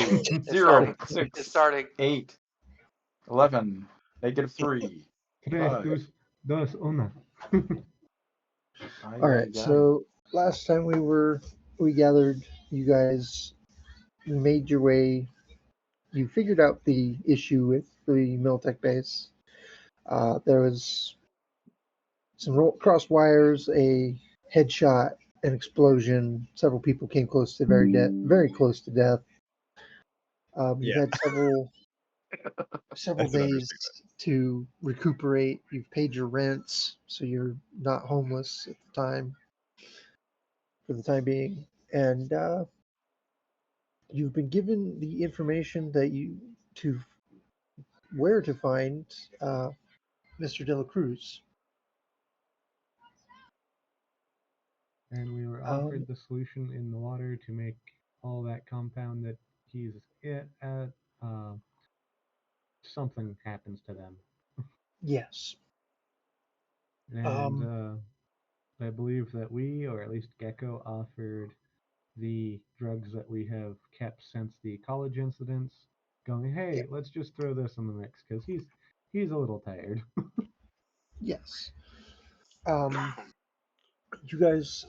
0, It's 6, starting. 8, 11, -3. 3, 2, 1. All right. So last time we gathered, you guys made your way. You figured out the issue with the Miltech base. There was some crossed wires, a headshot, an explosion. Several people came close to very close to death. You've had several That's days to recuperate. You've paid your rents, so you're not homeless at the time, for the time being, and you've been given the information that where to find Mr. De La Cruz. And we were offered the solution in the water to make all that compound that he's at. Something happens to them. Yes. And I believe that we, or at least Gecko, offered the drugs that we have kept since the college incidents, going, hey, let's just throw this in the mix, because he's a little tired. Yes. You guys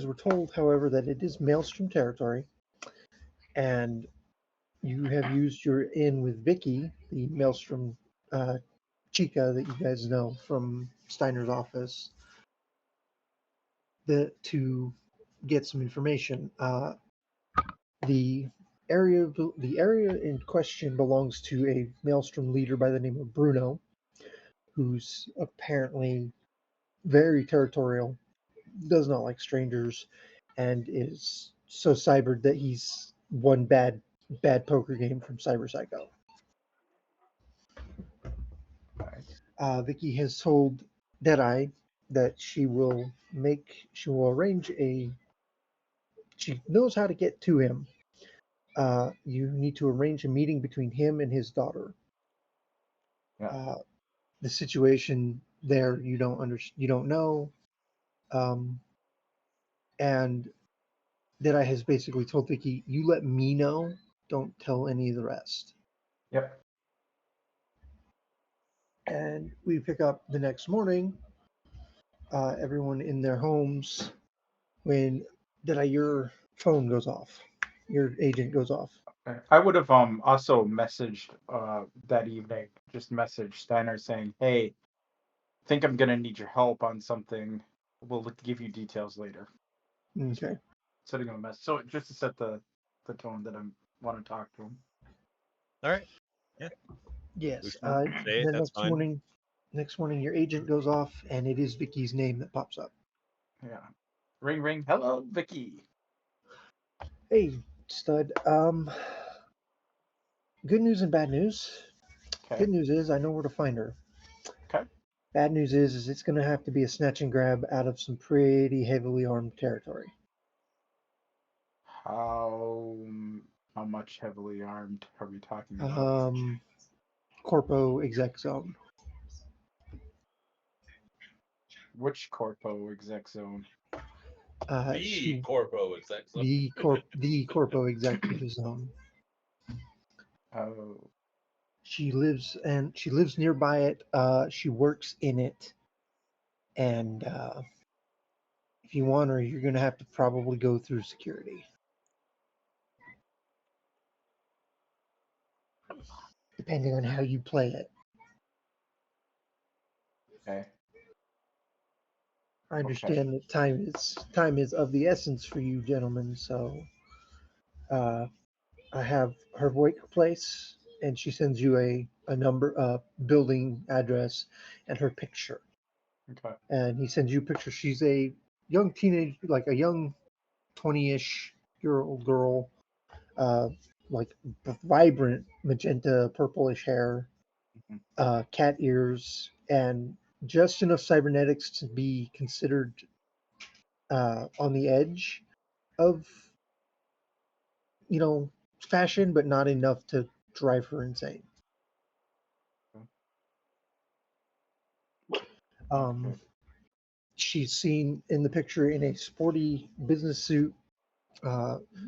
were told, however, that it is Maelstrom territory, and you have used your in with Vicky, the Maelstrom chica that you guys know from Steiner's office, to get some information. The area in question belongs to a Maelstrom leader by the name of Bruno, who's apparently very territorial, does not like strangers, and is so cybered that he's one bad poker game from Cyber Psycho. Vicky has told Deadeye that she will arrange she knows how to get to him. You need to arrange a meeting between him and his daughter. The situation there you don't know, and Deadeye has basically told Vicky, you let me know, don't tell any of the rest. Yep. And we pick up the next morning, everyone in their homes, when your phone goes off, your agent goes off. I would have also messaged that evening, just messaged Steiner saying, hey, think I'm going to need your help on something. We'll give you details later. Okay. Setting a message. So just to set the tone that I want to talk to him. All right. Yeah. Yes. The next morning, your agent goes off, and it is Vicky's name that pops up. Yeah. Ring, ring. Hello, Vicky. Hey, stud. Good news and bad news. Okay. Good news is I know where to find her. Okay. Bad news is it's going to have to be a snatch and grab out of some pretty heavily armed territory. How much heavily armed are we talking about? Corpo exec zone. Which Corpo exec zone? The Corpo exec zone. The Corpo executive zone. Oh. She lives nearby it. She works in it, and if you want her, you're going to have to probably go through security. Depending on how you play it. Okay. I understand that time is of the essence for you gentlemen, so I have her workplace, and she sends you a building address and her picture. Okay. And he sends you a picture. She's a young teenage, like a young 20-ish year old girl, like vibrant magenta purplish hair, cat ears, and just enough cybernetics to be considered on the edge of, fashion, but not enough to drive her insane. She's seen in the picture in a sporty business suit,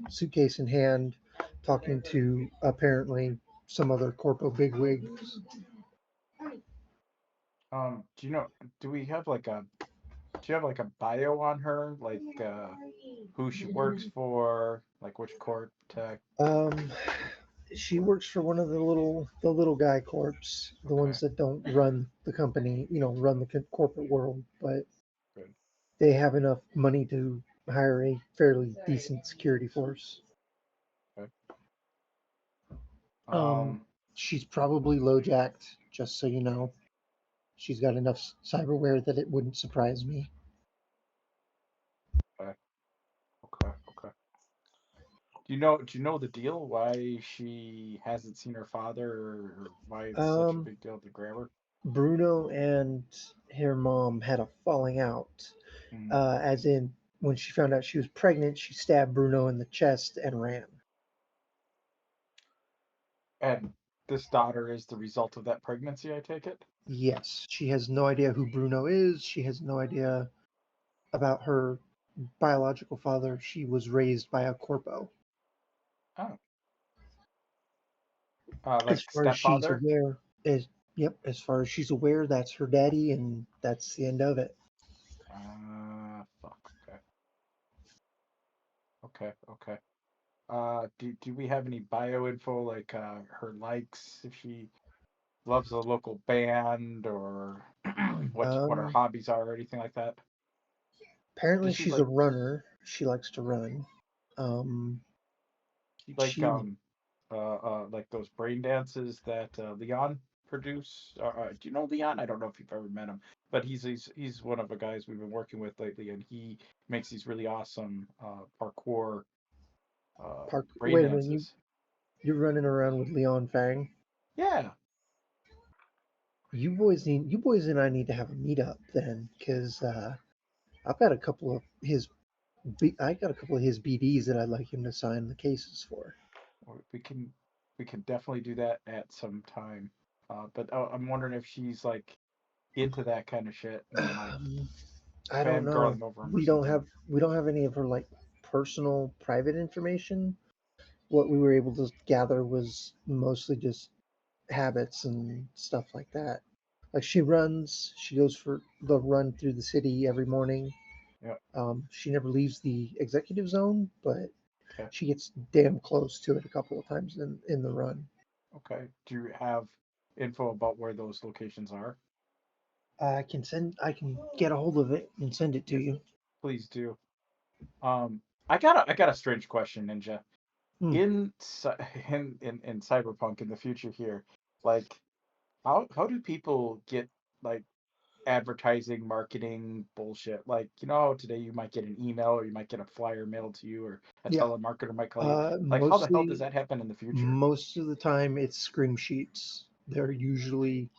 suitcase in hand, talking to apparently some other corpo bigwigs. Do you know? Do we have like a? Do you have like a bio on her, like who she works for, like which corp tech? She works for one of the little guy corps, the Okay, ones that don't run the company, run the corporate world, but good. they have enough money to hire a fairly decent security force. Okay. She's probably low jacked, just so you know. She's got enough cyberware that it wouldn't surprise me. Okay. Okay. Do you know the deal? Why she hasn't seen her father, or why it's such a Um, big deal to grab her? Bruno and her mom had a falling out. Mm. As in, when she found out she was pregnant, she stabbed Bruno in the chest and ran. And this daughter is the result of that pregnancy, I take it? Yes, she has no idea who Bruno is. She has no idea about her biological father. She was raised by a corpo. Oh, As like far as she's stepfather? aware, as far as she's aware, that's her daddy, and that's the end of it. Fuck. Okay. Do we have any bio info, like her likes, if she loves a local band, or what her Um, hobbies are, or anything like that? Apparently, Does she she's a like runner. She likes to run. Um, she she like those brain dances that Leon produce? Do you know Leon? I don't know if you've ever met him, but he's one of the guys we've been working with lately, and he makes these really awesome parkour brain Wait a minute, dances. you're running around with Leon Fang. Yeah. You boys and I need to have a meetup then, because I've got a couple of his I got a couple of his BDs that I'd like him to sign the cases for. We can definitely do that at some time. But I'm wondering if she's like into that kind of shit and like I don't know. fangirling over him or something. We don't have any of her like personal private information. What we were able to gather was mostly just habits and stuff like that. Like she goes for the run through the city every morning. Yeah. She never leaves the executive zone, but Okay. she gets damn close to it a couple of times in the run. Okay. Do you have info about where those locations are? I can get a hold of it and send it to Yes, you. please do. I got a strange question, Ninja. Hmm. In in Cyberpunk in the future here, like how do people get like advertising, marketing bullshit? Like, today you might get an email, or you might get a flyer mailed to you, or a Yeah. telemarketer might call you. Like, how the hell does that happen in the future? Most of the time it's scream sheets. They're usually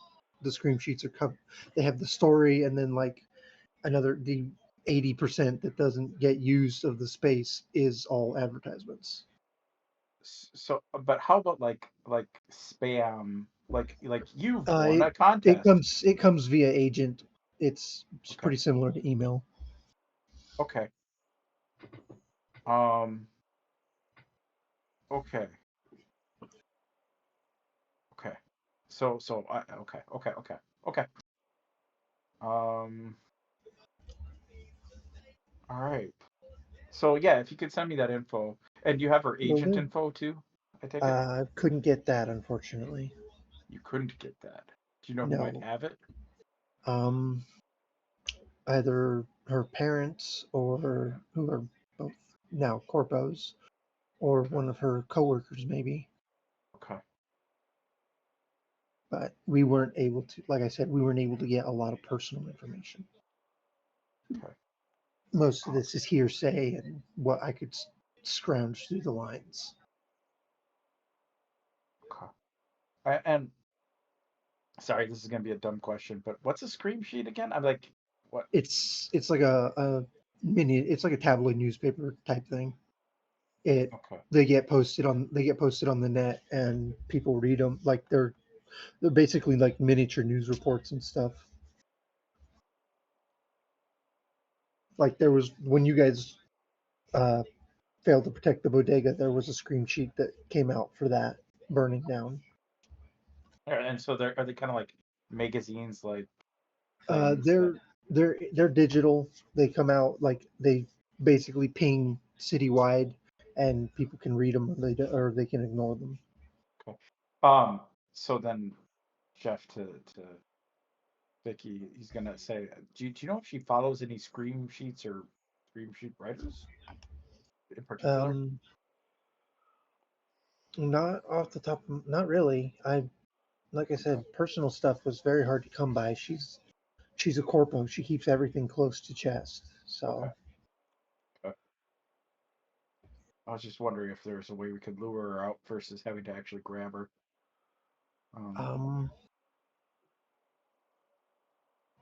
the scream sheets are covered. They have the story and then like the 80% that doesn't get used of the space is all advertisements. So, but how about like spam? Like you've Uh, won it a contest. it comes via agent. It's Okay. pretty similar to email. Okay. Um. Okay. Okay. So I okay. Um. All right. So yeah, if you could send me that info, and you have her Will agent do. info too, I take it. Couldn't get that unfortunately. You couldn't get that. Do you know who might No. have it? Um, Either her parents or who are both now corpos, or Okay. one of her coworkers maybe. Okay. But we weren't able to, like I said, we weren't able to get a lot of personal information. Okay. Most of this is hearsay and what I could scrounge through the lines. Okay. And sorry, this is gonna be a dumb question, but what's a scream sheet again? I'm like, what? It's like a mini. It's like a tabloid newspaper type thing. It Okay. They get posted on the net and people read them like they're basically like miniature news reports and stuff. Like there was when you guys uh, failed to protect the bodega, there was a scream sheet that came out for that burning down. And so are they kind of like magazines, like Uh, things that? they're digital. They come out like they basically ping citywide, and people can read them or they can ignore them. Okay. So then, Jeff, to Vicky, he's gonna say, do you know if she follows any scream sheets or scream sheet writers in particular? Not off the top, not really. Like I said, personal stuff was very hard to come by. She's a corpo. She keeps everything close to chest. So, Okay. I was just wondering if there's a way we could lure her out versus having to actually grab her. um,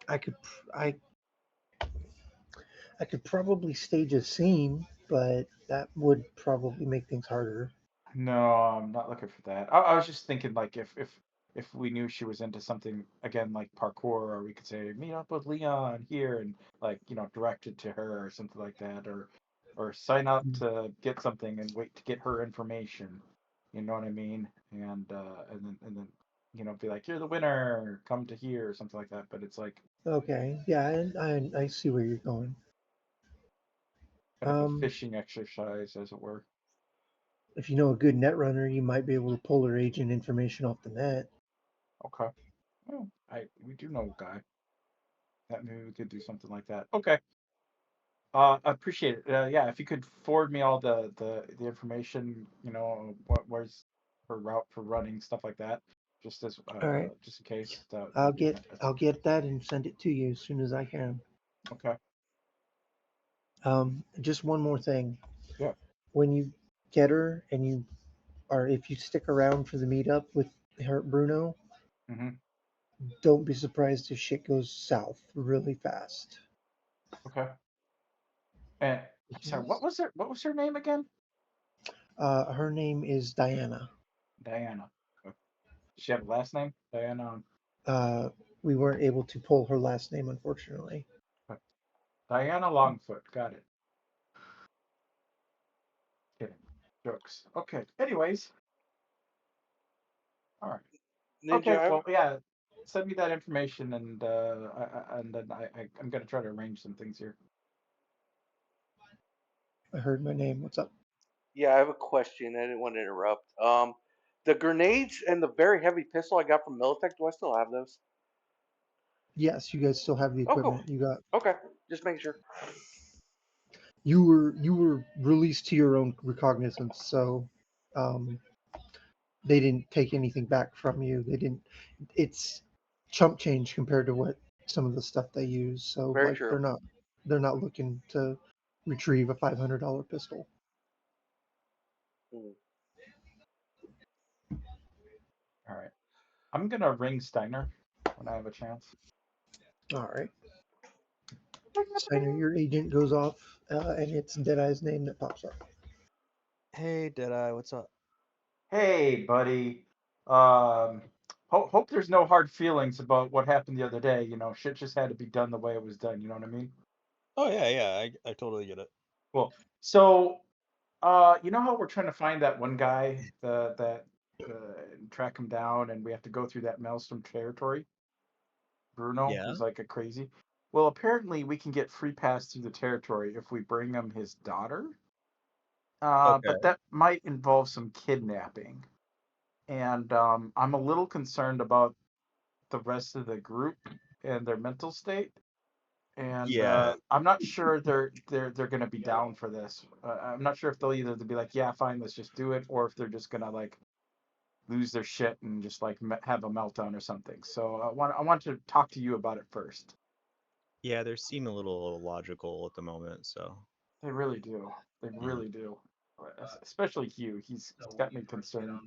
I could I I could probably stage a scene, but that would probably make things harder. No, I'm not looking for that. I was just thinking like if we knew she was into something again like parkour, or we could say meet up with Leon here and like direct it to her or something like that, or sign up to get something and wait to get her information. You know what I mean? And then be like you're the winner, come to here or something like that. But it's like Okay, yeah, I see where you're going. kind of a fishing exercise, as it were. If you know a good net runner, you might be able to pull her agent information off the net. Okay. Well, we do know a guy that maybe we could do something like that. Okay. I appreciate it. Yeah, if you could forward me all the information, where's her route for running, stuff like that, just as All right, just in case, I'll that'd be get fantastic. I'll get that and send it to you as soon as I can. Okay. Just one more thing. Yeah. When you get her if you stick around for the meetup with her Bruno, Mm-hmm. don't be surprised if shit goes south really fast. Okay. And sorry, what was her name again? Her name is Diana. Diana. Okay. Does she have a last name? Diana. We weren't able to pull her last name, unfortunately. Okay. Diana Longfoot. Got it. Kidding. Jokes. Okay. Anyways. All right. Ninja, Okay. Well, yeah. Send me that information, and then I'm gonna try to arrange some things here. I heard my name. What's up? yeah, I have a question. I didn't want to interrupt. The grenades and the very heavy pistol I got from Militech, do I still have those? Yes, you guys still have the Oh, cool. equipment. You got. Okay, just making sure. You were released to your own recognizance, so they didn't take anything back from you. They didn't. It's chump change compared to what some of the stuff they use. So Very like true. they're not looking to retrieve a $500 pistol. Mm. All right. I'm gonna ring Steiner when I have a chance. All right. Steiner, your agent goes off, and it's Deadeye's name that pops up. Hey, Deadeye, what's up? Hey, buddy. Hope there's no hard feelings about what happened the other day. Shit just had to be done the way it was done. You know what I mean? Oh yeah, I totally get it. Cool. So, you know how we're trying to find that one guy, track him down, and we have to go through that Maelstrom territory. Bruno, Yeah. who's like a crazy. Well, apparently we can get free pass through the territory if we bring him his daughter. Okay. But that might involve some kidnapping. And I'm a little concerned about the rest of the group and their mental state. And Yeah. I'm not sure they're going to be down for this. I'm not sure if they'll either be like, yeah, fine, let's just do it, or if they're just gonna like lose their shit and just like have a meltdown or something. So I want to talk to you about it first. Yeah, they seem a little illogical at the moment, so. They really do. They really do. Especially Hugh. He's got me concerned.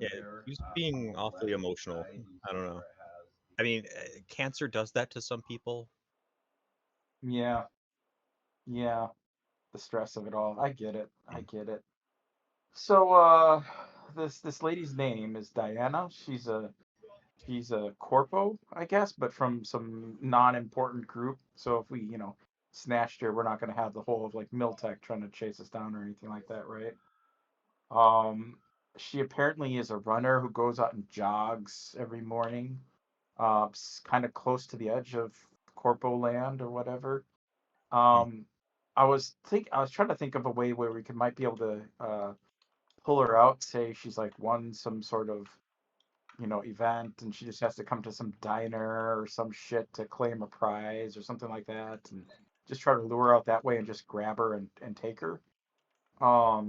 Yeah, he's being awfully emotional. I don't know. I mean, cancer does that to some people. Yeah. Yeah. The stress of it all. I get it. I get it. So this lady's name is Diana. She's a corpo, I guess, but from some non-important group. So if we, snatched her, we're not going to have the whole of like Miltech trying to chase us down or anything like that, right? She apparently is a runner who goes out and jogs every morning, kind of close to the edge of Corpo Land or whatever. I was trying to think of a way where we might be able to pull her out. Say she's like won some sort of event, and she just has to come to some diner or some shit to claim a prize or something like that, and just try to lure her out that way and just grab her and take her. I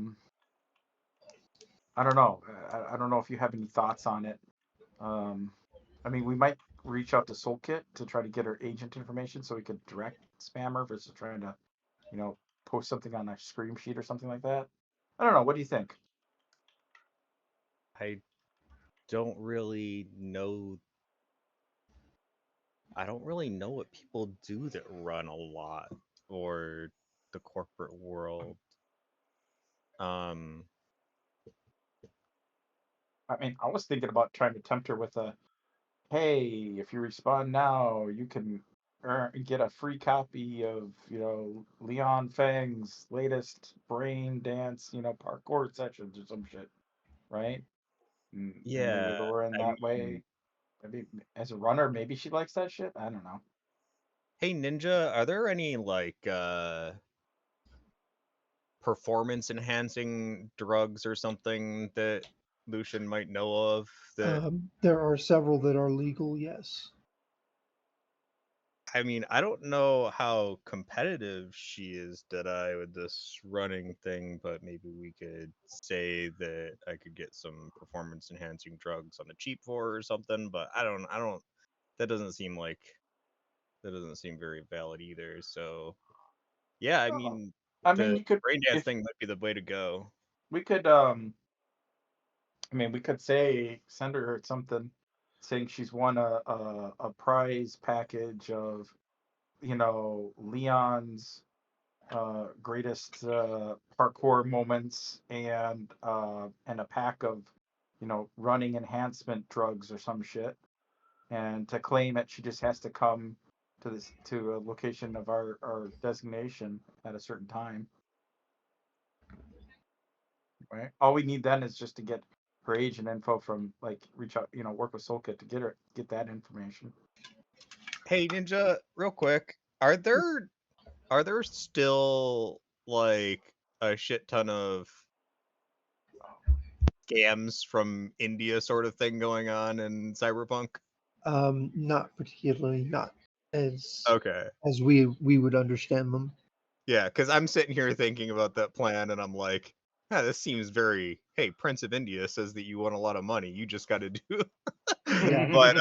don't know. I don't know if you have any thoughts on it. I mean, we might reach out to Soulkit to try to get her agent information so we could direct spam her versus trying to, post something on a scream sheet or something like that. I don't know. What do you think? I don't really know. I don't really know what people do that run a lot or the corporate world. I mean, I was thinking about trying to tempt her with a, hey, if you respond now, you can get a free copy of, Leon Fang's latest brain dance, parkour sessions or some shit, right? And maybe Yeah, lure in I that way. mean, Maybe as a runner, maybe she likes that shit. I don't know. hey Ninja, are there any like performance enhancing drugs or something that Lucian might know of that There are several that are legal, yes. I mean, I don't know how competitive she is, Deadeye, with this running thing, but maybe we could say that I could get some performance enhancing drugs on the cheap for her or something, but I don't that doesn't seem very valid either. So yeah, I Oh, mean I mean, the you could brain dance if thing might be the way to go. we could I mean, we could send her something saying she's won a prize package of Leon's greatest parkour moments and a pack of running enhancement drugs or some shit. And to claim it, she just has to come to a location of our designation at a certain time. Right. All we need then is just to get her agent info from reach out, work with Soulkit to get that information. Hey Ninja, real quick, are there still like a shit ton of scams from India sort of thing going on in Cyberpunk? Not particularly, not Okay. as we would understand them. Yeah, because I'm sitting here thinking about that plan and I'm like, this seems very, hey, Prince of India says that you want a lot of money. You just got to do. Yeah. But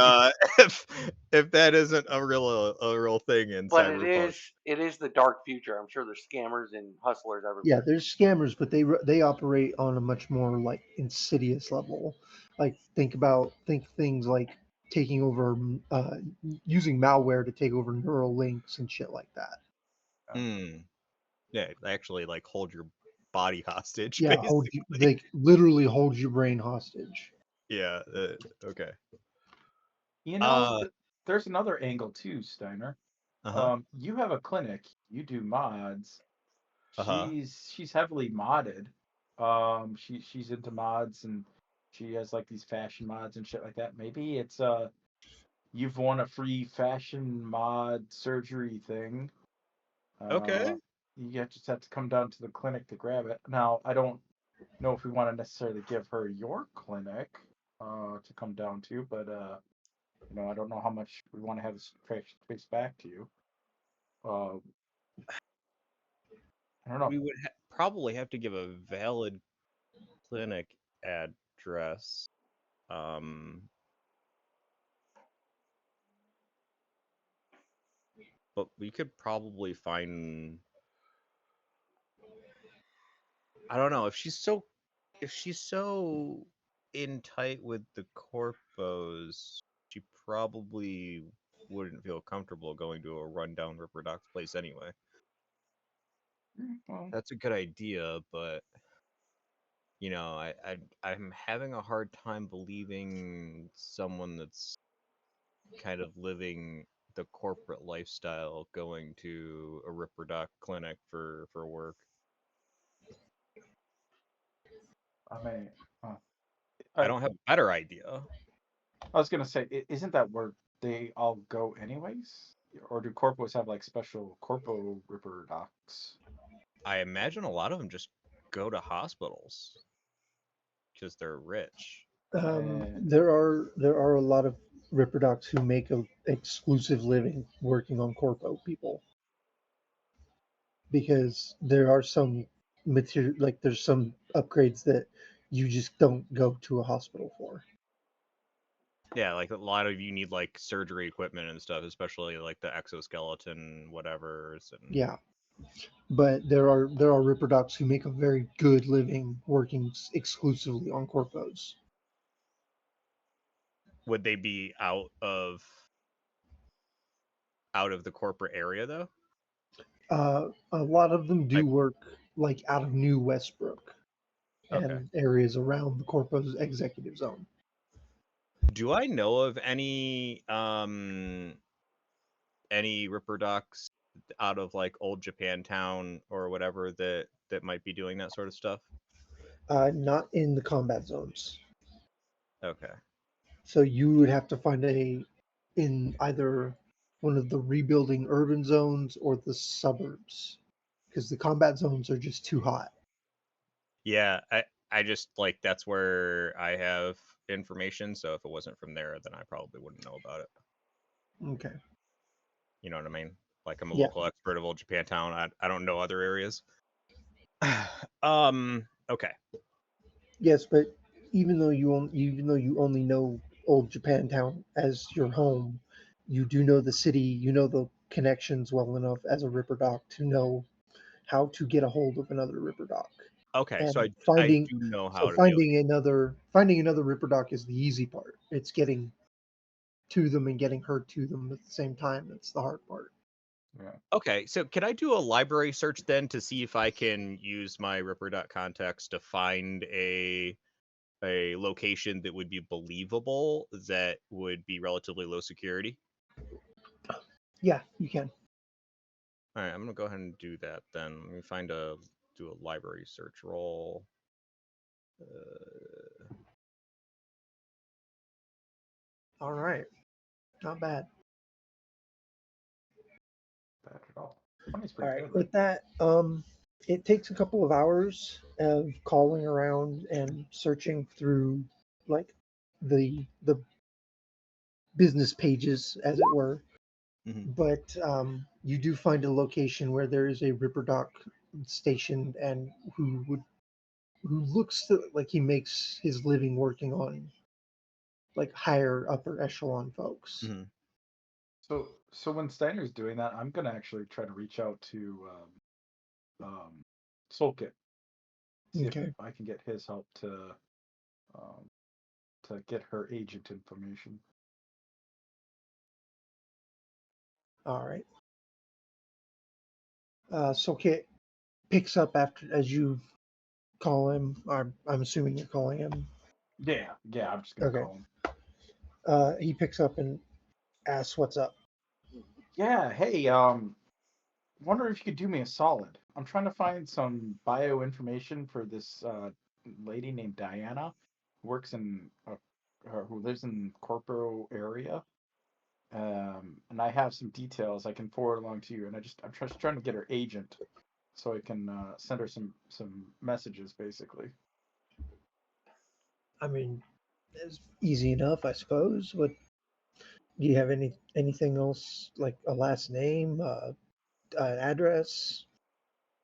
if that isn't a real thing in But Cyberpunk. it is the dark future. I'm sure there's scammers and hustlers Yeah, everywhere. there's scammers, but they operate on a much more like insidious level. Like think things like taking over, using malware to take over neural links and shit like that. Yeah, actually like hold your body hostage, Yeah, basically. they literally hold your brain hostage. Yeah, okay. There's another angle too, Steiner. You have a clinic. You do mods. She's heavily modded. She's into mods and she has like these fashion mods and shit like that. Maybe it's you've won a free fashion mod surgery thing. Okay. You just have to come down to the clinic to grab it. Now, I don't know if we want to necessarily give her your clinic to come down to, but I don't know how much we want to have this trace back to you. I don't know. We would probably have to give a valid clinic address. But we could probably find. I don't know if she's so in tight with the corpos, she probably wouldn't feel comfortable going to a rundown Ripper Doc's place anyway. Well, That's a good idea, but I'm having a hard time believing someone that's kind of living the corporate lifestyle going to a Ripper Doc clinic for work. I mean, I don't have a better idea. I was gonna say, isn't that where they all go anyways? Or do corpos have like special corpo ripper docs? I imagine a lot of them just go to hospitals because they're rich. There are a lot of Ripper Docs who make an exclusive living working on corpo people, because there are some material, like there's some upgrades that you just don't go to a hospital for. Yeah, like a lot of you need like surgery equipment and stuff, especially like the exoskeleton whatevers. And Yeah, but there are Ripper Docs who make a very good living working exclusively on corpos. would they be out of the corporate area though? A lot of them do Like, work like out of New Westbrook okay. and areas around the corpo's executive zone. Do I know of any Ripper Docs out of like old Japantown or whatever that might be doing that sort of stuff? Not in the combat zones. Okay. So you would have to find in either one of the rebuilding urban zones or the suburbs, because the combat zones are just too hot. Yeah, I just like that's where I have information, so if it wasn't from there, then I probably wouldn't know about it. Okay. You know what I mean? Like I'm a Yeah. local expert of old Japantown. I don't know other areas. Okay. Yes, but even though you only know old Japantown as your home, you do know the city. You know the connections well enough as a Ripper Doc to know how to get a hold of another Ripper Doc. Okay, so And I do know how to finding another Ripper Doc is the easy part. It's getting to them and getting her to them at the same time. That's the hard part. Yeah. Okay, so can I do a library search then to see if I can use my Ripper.context to find a location that would be believable that would be relatively low security? Yeah, you can. All right, I'm gonna go ahead and do that then. Let me do a library search roll. All right. Not bad. Bad at all. Money's All pretty right. good. With that, it takes a couple of hours of calling around and searching through like the business pages, as it were. Mhm. But you do find a location where there is a Ripper Doc stationed, and who looks like he makes his living working on like higher upper echelon folks. Mhm. So when Steiner's doing that, I'm gonna actually try to reach out to Soulkit, see if Okay. I can get his help um, to get her agent information. All right. So Kit picks up as you call him. I'm assuming you're calling him. Yeah, I'm just gonna Okay. call him. He picks up and asks what's up. Yeah, hey, wonder if you could do me a solid. I'm trying to find some bio information for this lady named Diana, who works in who lives in Corpo area. And I have some details I can forward along to you. And I'm just trying to get her agent, so I can send her some messages, basically. I mean, it's easy enough, I suppose. What do you have anything else like a last name, an address?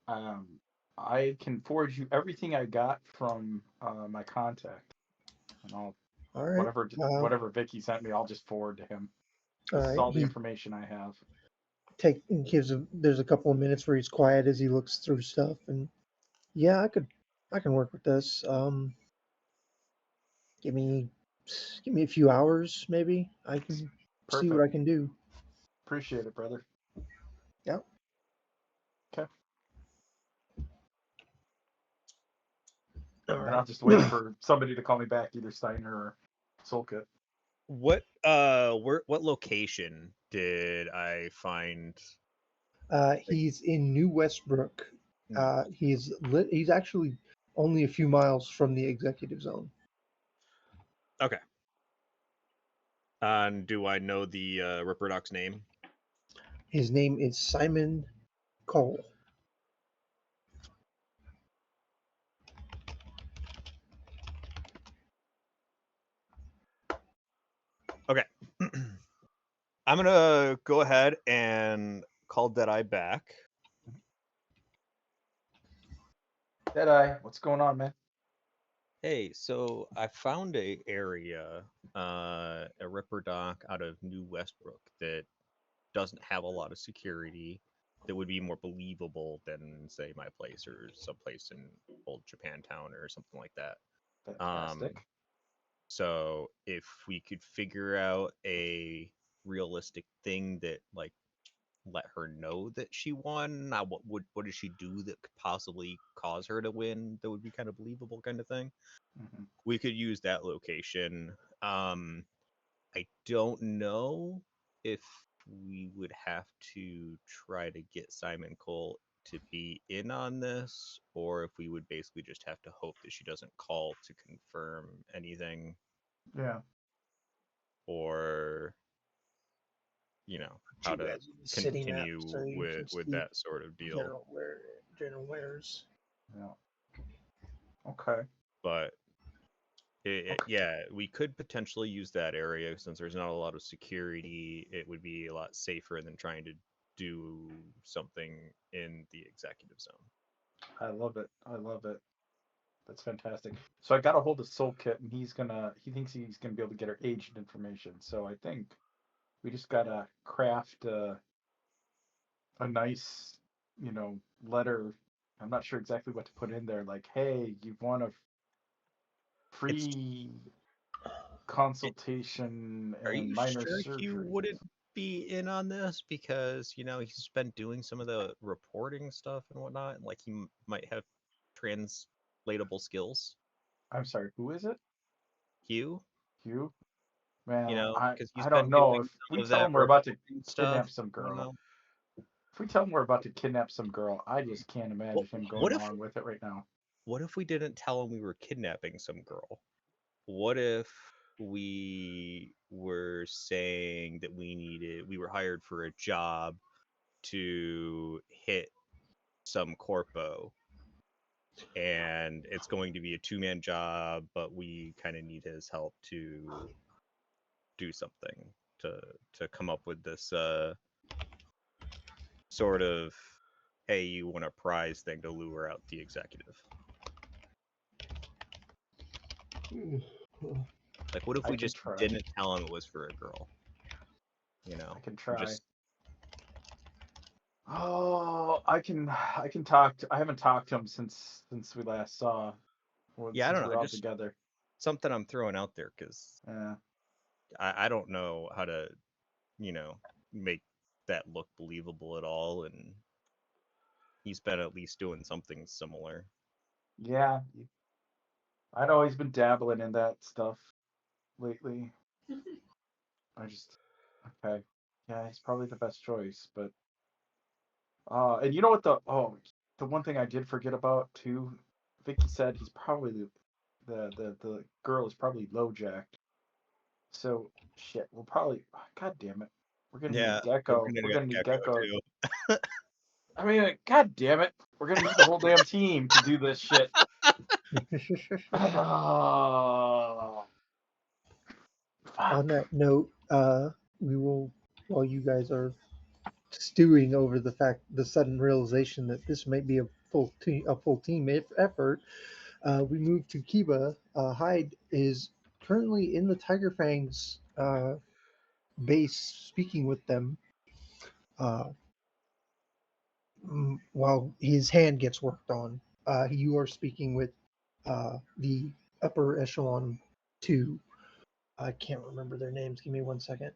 I can forward you everything I got from my contact, and I'll All right. whatever Vicky sent me, I'll just forward to him. All This is right. all the He information I have. there's a couple of minutes where he's quiet as he looks through stuff, and yeah, I can work with this. Give me a few hours, maybe. I can see what Perfect. I can do. Appreciate it, brother. Yep. Okay. All And right. I'll just wait for somebody to call me back, either Steiner or Solkit. What what location did I find? He's in New Westbrook. He's actually only a few miles from the executive zone. Okay. And do I know the Ripper Doc's name? His name is Simon Cole. Okay. I'm gonna go ahead and call Deadeye back. Deadeye, what's going on, man? Hey, so I found a area, a Ripper Dock out of New Westbrook that doesn't have a lot of security, that would be more believable than, say, my place or someplace in old Japantown or something like that. Fantastic. So if we could figure out a realistic thing that like let her know that she won, what did she do that could possibly cause her to win? That would be kind of believable, kind of thing. Mhm. We could use that location. I don't know if we would have to try to get Simon Cole to be in on this, or if we would basically just have to hope that she doesn't call to confirm anything, Yeah. or how You to guys need a city map continue so you can with see that sort of deal. general wares. Yeah. Okay. But Okay. yeah, we could potentially use that area since there's not a lot of security. It would be a lot safer than trying to do something in the executive zone. I love it. I love it. That's fantastic. So I got a hold of Soul Kit, and he thinks he's gonna be able to get our agent information. So I think we just gotta craft a nice, letter. I'm not sure exactly what to put in there. Like, hey, you've won a It's free consultation Are and you minor sure you surgery. wouldn't be in on this? Because, he's been doing some of the reporting stuff and whatnot, and like might have translatable skills. I'm sorry, who is it? Hugh, Hugh? Well, I because he's I don't been know. doing If some we of tell that him we're about to reporting stuff kidnap some and girl, whatnot. if we tell him we're about to kidnap some girl, I just can't imagine him going What if along with it right now. what if we didn't tell him we were kidnapping some girl? What if we were saying that we were hired for a job to hit some corpo, and it's going to be a two-man job, but we kind of need his help to do something to come up with this sort of, hey, you want a prize thing to lure out the executive. Like, what if I we can just try. didn't tell him it was for a girl? I can try. Just Oh, I can talk to. I haven't talked to him since we last saw. yeah, I Since don't know, we're all just together. something I'm throwing out there because Yeah. I don't know how to, make that look believable at all, and he's been at least doing something similar. Yeah. I'd always been dabbling in that stuff lately. I just okay. Yeah, he's probably the best choice, but and you know what the one thing I did forget about too, Vicky said he's probably the girl is probably low jacked. So shit, we'll probably god damn it. We're gonna need Yeah, we're Gecko. gonna We're get gonna need Gecko Gecko. too. I mean, god damn it. We're gonna need the whole damn team to do this shit. Oh, On fuck. that note, we will, while you guys are stewing over the sudden realization that this might be a full team effort, we move to Kiba. Hyde is currently in the Tiger Fangs base, speaking with them, uh, while his hand gets worked on. You are speaking with the upper echelon 2. I can't remember their names. Give me 1 second.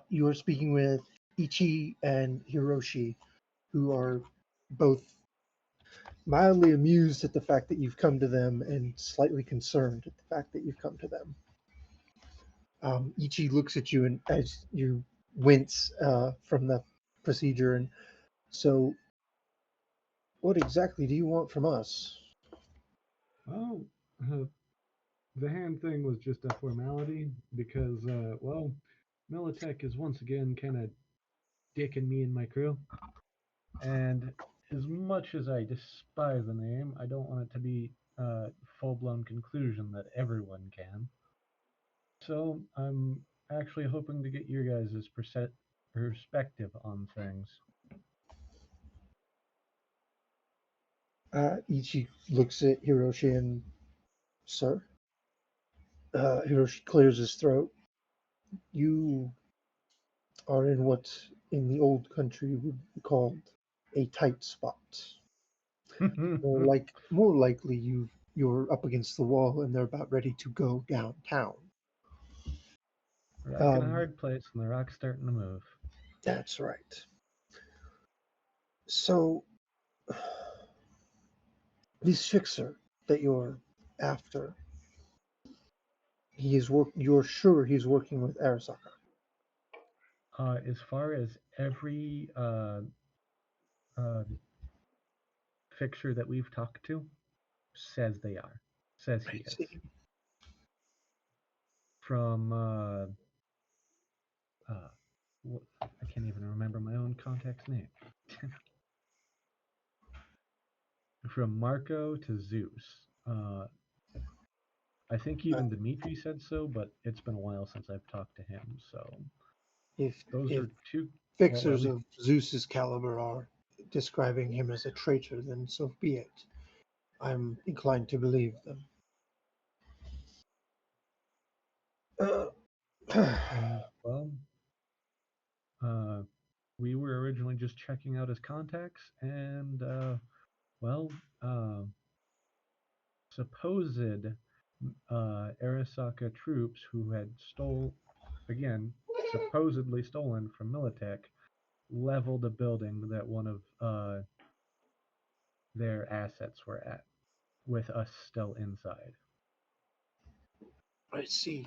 You are speaking with Ichi and Hiroshi, who are both mildly amused at the fact that you've come to them and slightly concerned at the fact that you've come to them. Ichi looks at you and as you wince from the procedure, and so what exactly do you want from us? Well, the hand thing was just a formality because, Militech is once again kind of dicking me and my crew. And as much as I despise the name, I don't want it to be a full-blown conclusion that everyone can. So I'm actually hoping to get your guys' perspective on things. Ichi looks at Hiroshi and, sir? Hiroshi clears his throat. You are in what in the old country would be called a tight spot. More likely you're up against the wall and they're about ready to go downtown. Rock in a hard place and the rock's starting to move. That's right. So this fixer that you're after, you're sure he's working with Arasaka? As far as every fixture that we've talked to says they are. Says he is. From I can't even remember my own contact's name. From Marco to Zeus. I think even Dimitri said so, but it's been a while since I've talked to him. So If are two fixers of Zeus's caliber are describing him as a traitor, then so be it. I'm inclined to believe them. We were originally just checking out his contacts, and supposed Arasaka troops who had supposedly stolen from Militech, leveled a building that one of their assets were at, with us still inside. I see.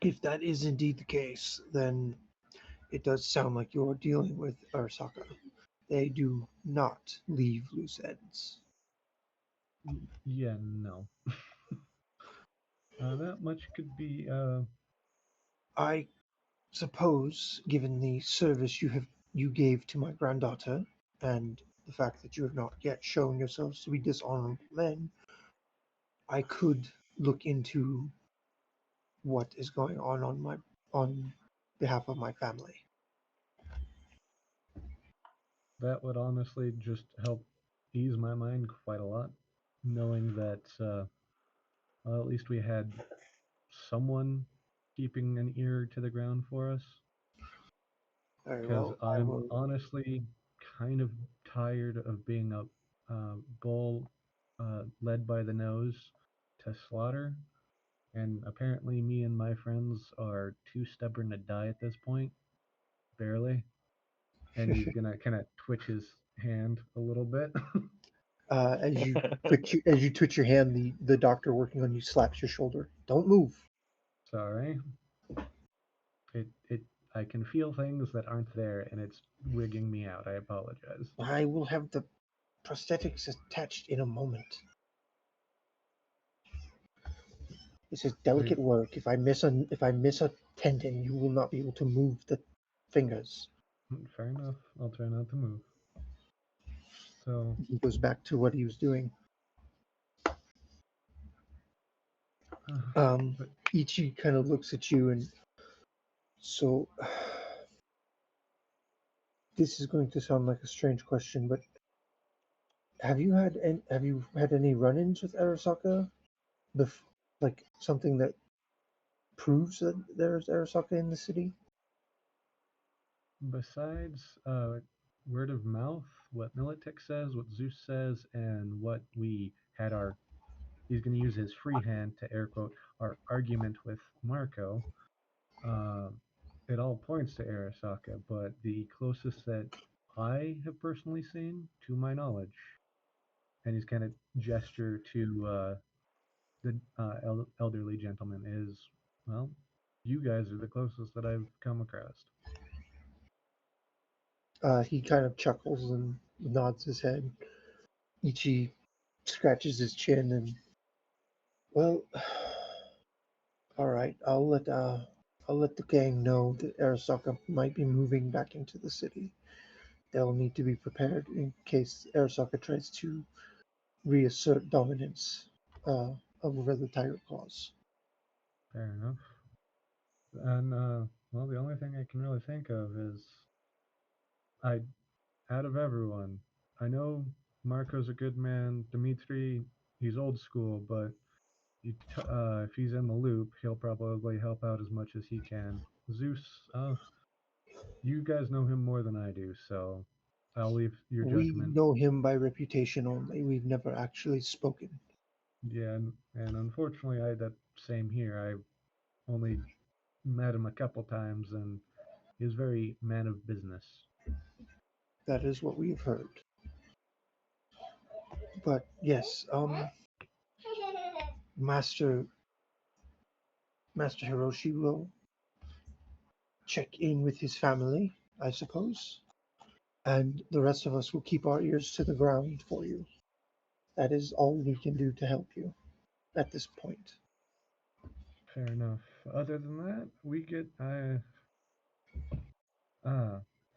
If that is indeed the case, then it does sound like you're dealing with Arasaka. They do not leave loose ends. Yeah, no. That much could be. I suppose, given the service you gave to my granddaughter, and the fact that you have not yet shown yourselves to be dishonorable men, I could look into what is going on behalf of my family. That would honestly just help ease my mind quite a lot, knowing that at least we had someone keeping an ear to the ground for us. Because I'm honestly kind of tired of being a bull led by the nose to slaughter. And apparently me and my friends are too stubborn to die at this point. Barely. And he's gonna kind of twitch his hand a little bit. As you twitch your hand, the doctor working on you slaps your shoulder. Don't move. Sorry. I can feel things that aren't there, and it's wigging me out. I apologize. I will have the prosthetics attached in a moment. This is delicate work. If I miss a tendon, you will not be able to move the fingers. Fair enough. I'll try not to move. So he goes back to what he was doing. Ichi kind of looks at you, and so this is going to sound like a strange question, but have you had any run-ins with Arasaka? Like something that proves that there's Arasaka in the city? Besides word of mouth, what Militech says, what Zeus says, and what we had he's going to use his free hand to air quote our argument with Marco. It all points to Arasaka, but the closest that I have personally seen, to my knowledge, and he's kind of gesture to the elderly gentleman is, well, you guys are the closest that I've come across. He kind of chuckles and nods his head. Ichi scratches his chin and, well, all right, I'll let the gang know that Arasaka might be moving back into the city. They'll need to be prepared in case Arasaka tries to reassert dominance over the Tiger Claws. Fair enough. And well, the only thing I can really think of is, out of everyone, I know Marco's a good man. Dimitri, he's old school, but if he's in the loop, he'll probably help out as much as he can. Zeus, you guys know him more than I do, so I'll leave your We judgment. know him by reputation only. We've never actually spoken. Yeah, and unfortunately, that same here. I only met him a couple times, and he's very man of business. That is what we've heard. But yes, Master Hiroshi will check in with his family, I suppose, and the rest of us will keep our ears to the ground for you. That is all we can do to help you at this point. Fair enough. Other than that, we get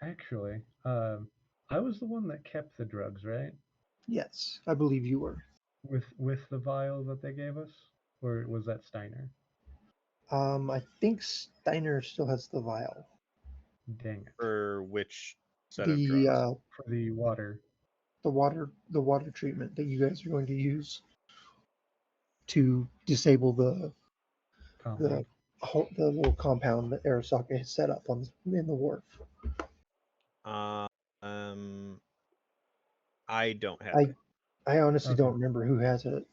actually, I was the one that kept the drugs, right? Yes, I believe you were. With the vial that they gave us, or was that Steiner? I think Steiner still has the vial. Dang it! For which set of The drugs? For the water. the water treatment that you guys are going to use to disable the Compound. the little compound that Arasaka has set up in the wharf. I don't have I it. I honestly Okay. don't remember who has it.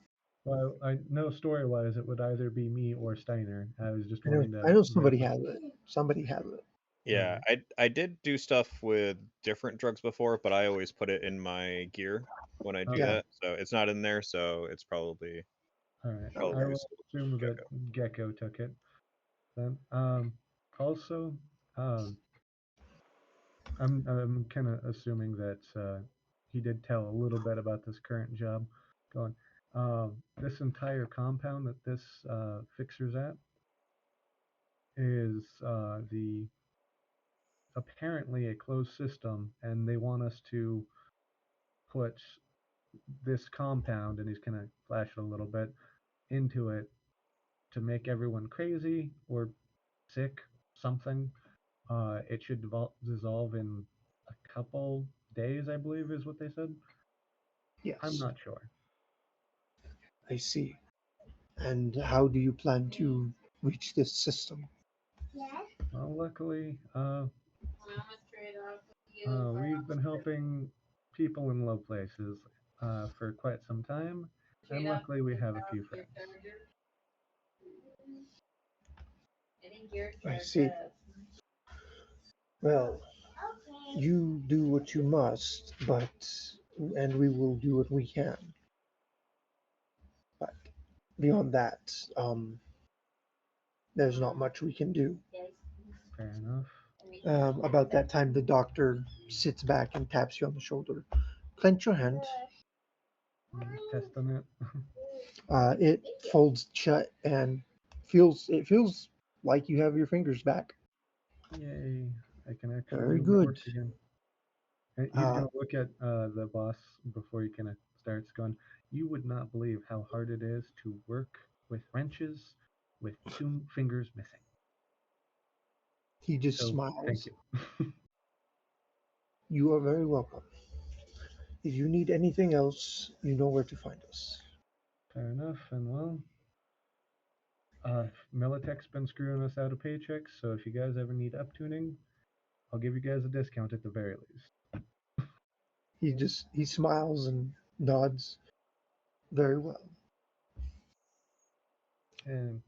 Well, I know story-wise, it would either be me or Steiner. I was just I know, wanting to I know somebody verify. has it. Somebody has it. Yeah, I did do stuff with different drugs before, but I always put it in my gear when I do Okay. that. So it's not in there, so it's probably All right. Oh, I will still assume that Gecko. Gecko took it. Then, also, I'm kind of assuming that he did tell a little bit about this current job going. This entire compound that this fixer's at is the apparently a closed system, and they want us to put this compound, and he's kind of flash it a little bit into it to make everyone crazy or sick, something. It should dissolve in a couple days, I believe, is what they said. yes. I'm not sure. I see. And how do you plan to reach this system? Well, luckily, we've been helping people in low places for quite some time, and luckily we have a few friends. I see. Well, you do what you must, and we will do what we can. But beyond that, there's not much we can do. Fair enough. About that time, the doctor sits back and taps you on the shoulder. Clench your hand. Testing it. It folds shut and feels like you have your fingers back. Yay! I can actually Very do my good. work again. And he's gonna look at the boss before he kind of starts going. You would not believe how hard it is to work with wrenches with 2 fingers missing. He just So smiles. thank you. You are very welcome. If you need anything else, you know where to find us. Fair enough. And well, Militech's been screwing us out of paychecks, so if you guys ever need uptuning, I'll give you guys a discount at the very least. He smiles and nods. Very well. And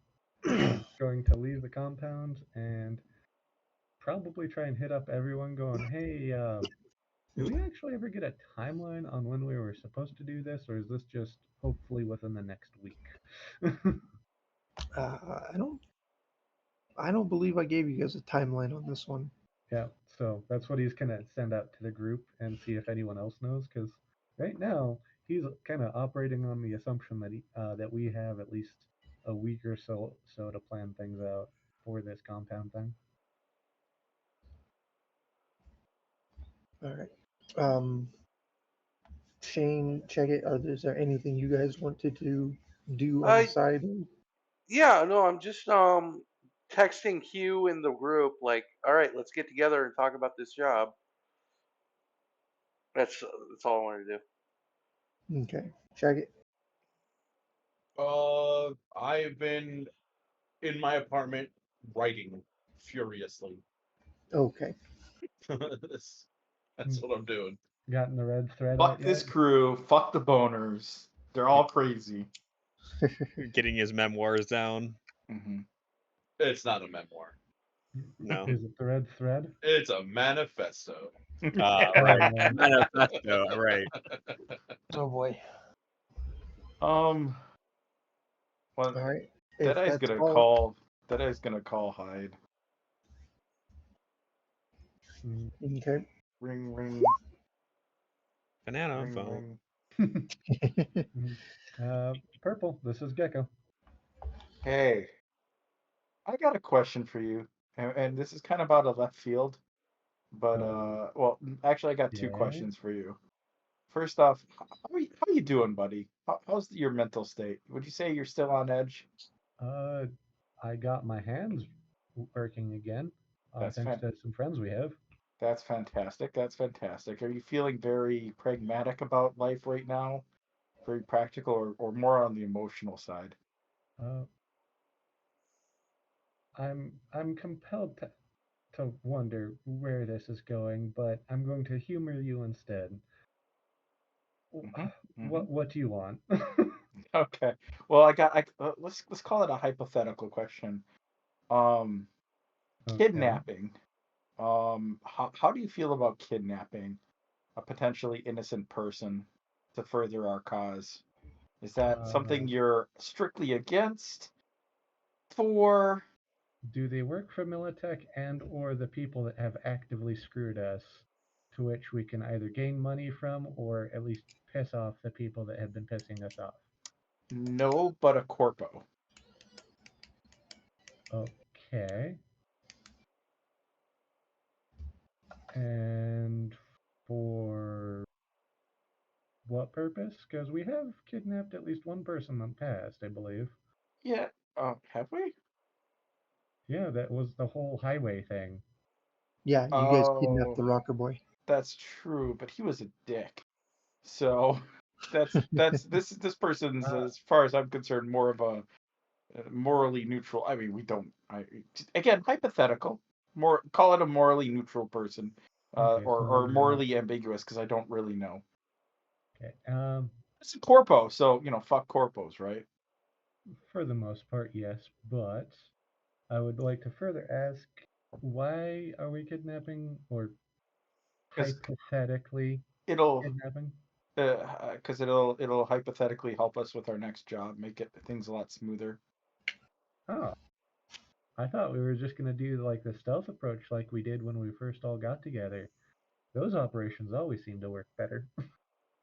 he's going to leave the compound and probably try and hit up everyone going, hey, Do we actually ever get a timeline on when we were supposed to do this, or is this just hopefully within the next week? I don't believe I gave you guys a timeline on this one. Yeah, so that's what he's gonna send out to the group and see if anyone else knows. Because right now he's kind of operating on the assumption that that we have at least a week or so to plan things out for this compound thing. All right. Shane, check it. Is there anything you guys want to do on the side? Yeah, no, I'm just texting Hugh in the group like, all right, let's get together and talk about this job. That's all I wanted to do. Okay, check it. I've been in my apartment writing furiously. Okay. That's what I'm doing. Gotten the red thread. Fuck this crew. Fuck the boners. They're all crazy. Getting his memoirs down. Mm-hmm. It's not a memoir. No. Is it the red thread? It's a manifesto. Right. Manifesto. Right. Oh boy. Well, all right. Deadeye's gonna call. Deadeye's gonna call Hyde. Okay. Ring, ring. Banana ring, phone. ring. Purple. This is Gecko. Hey, I got a question for you, and this is kind of out of left field, but well, actually, I got two questions for you. First off, how you doing, buddy? How's your mental state? Would you say you're still on edge? I got my hands working again, thanks to some friends we have. That's fantastic. That's fantastic. Are you feeling very pragmatic about life right now? Very practical, or more on the emotional side? I'm compelled to wonder where this is going, but I'm going to humor you instead. What do you want? Okay. Well, let's call it a hypothetical question. Kidnapping. How do you feel about kidnapping a potentially innocent person to further our cause? Is that something you're strictly against? For? Do they work for Militech and or the people that have actively screwed us, to which we can either gain money from or at least piss off the people that have been pissing us off? No, but a corpo. Okay. And for what purpose? Because we have kidnapped at least one person in the past, I believe. Yeah. Have we? Yeah, that was the whole highway thing. Yeah, you guys kidnapped the rocker boy. That's true, but he was a dick. So that's this person's, as far as I'm concerned, more of a morally neutral. I mean, we don't. Again, hypothetical. More call it a morally neutral person, or morally ambiguous, because I don't really know. Okay. It's a corpo, so fuck corpos, right? For the most part, yes, but I would like to further ask, why are we kidnapping, or hypothetically kidnapping? Because it'll hypothetically help us with our next job, make things a lot smoother. Oh, I thought we were just gonna do like the stealth approach like we did when we first all got together. Those operations always seem to work better. I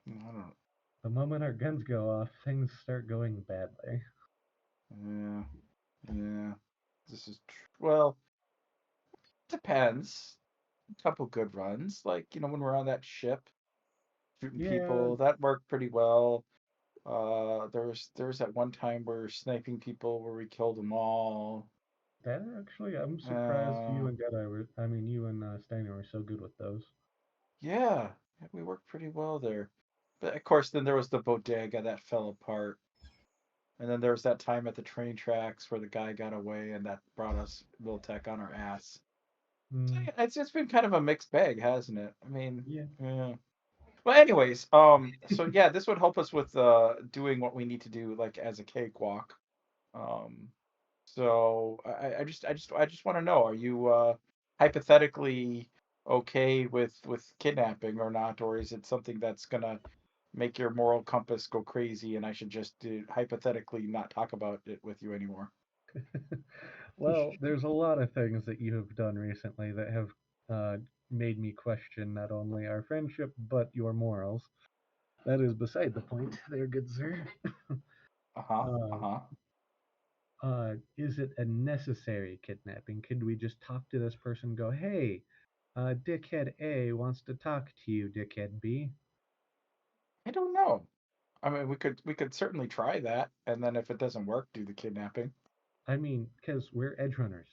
don't know. The moment our guns go off, things start going badly. Yeah. This is well. Depends. A couple good runs, like when we're on that ship shooting people, that worked pretty well. There's that one time we're sniping people where we killed them all. That actually, I'm surprised you and you and Steiner were so good with those. Yeah, we worked pretty well there. But of course, then there was the bodega that fell apart. And then there was that time at the train tracks where the guy got away, and that brought us Miltech on our ass. So yeah, it's been kind of a mixed bag, hasn't it? I mean, yeah. Well, anyways, so yeah, this would help us with doing what we need to do, like as a cakewalk. So I just want to know, are you hypothetically okay with kidnapping or not, or is it something that's gonna make your moral compass go crazy, and I should just hypothetically not talk about it with you anymore? Well, there's a lot of things that you have done recently that have uh, made me question not only our friendship but your morals. That is beside the point, there, good sir. Uh huh. Uh Uh, huh. is it a necessary kidnapping? Could we just talk to this person? Go, hey, dickhead A wants to talk to you, dickhead B. I don't know. I mean, we could certainly try that, and then if it doesn't work, do the kidnapping. I mean, because we're edge runners.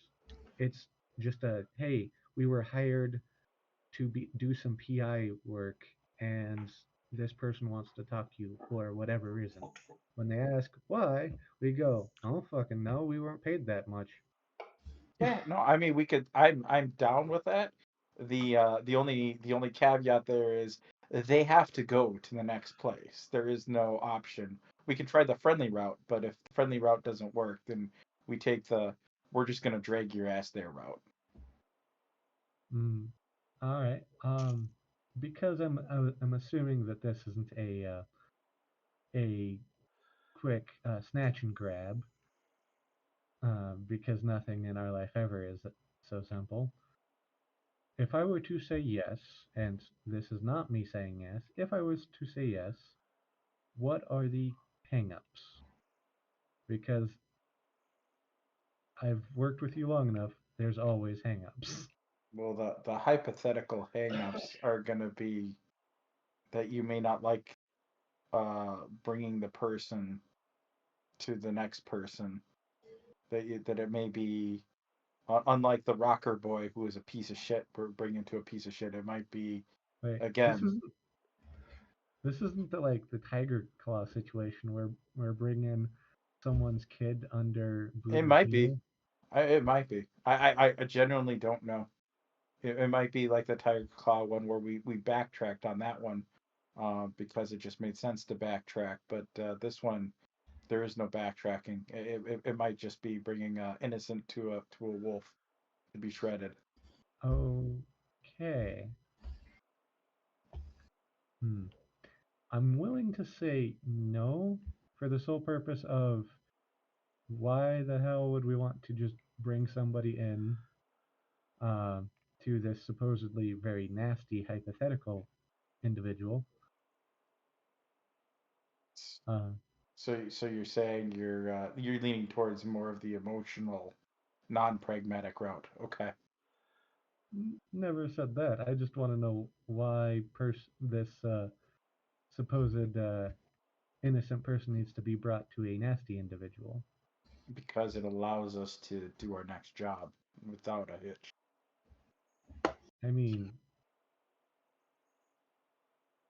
It's just a hey, we were hired to do some PI work, and this person wants to talk to you for whatever reason. When they ask why, we go, I don't fucking know. We weren't paid that much. Yeah, no, I mean we could. I'm down with that. The only caveat there is they have to go to the next place. There is no option. We can try the friendly route, but if the friendly route doesn't work, then we take the we're just gonna drag your ass there route. Mm. All right. Because I'm assuming that this isn't a quick snatch and grab. Because nothing in our life ever is so simple. If I were to say yes, and this is not me saying yes, if I was to say yes, what are the hangups? Because I've worked with you long enough, there's always hangups. Well, the hypothetical hangups are gonna be that you may not like bringing the person to the next person. That it may be unlike the rocker boy who is a piece of shit, bringing to a piece of shit. It might be Like again. this isn't like the tiger claw situation where we're bringing someone's kid under It boot or might be. heel. It might be. I genuinely don't know. It might be like the Tiger Claw one where we backtracked on that one, because it just made sense to backtrack. But this one, there is no backtracking. It might just be bringing innocent to a wolf to be shredded. Okay. Hmm. I'm willing to say no for the sole purpose of why the hell would we want to just bring somebody in uh, to this supposedly very nasty hypothetical individual? Uh, So you're saying you're leaning towards more of the emotional, non-pragmatic route. Okay. never said that. I just want to know why this supposed innocent person needs to be brought to a nasty individual. Because it allows us to do our next job without a hitch. I mean,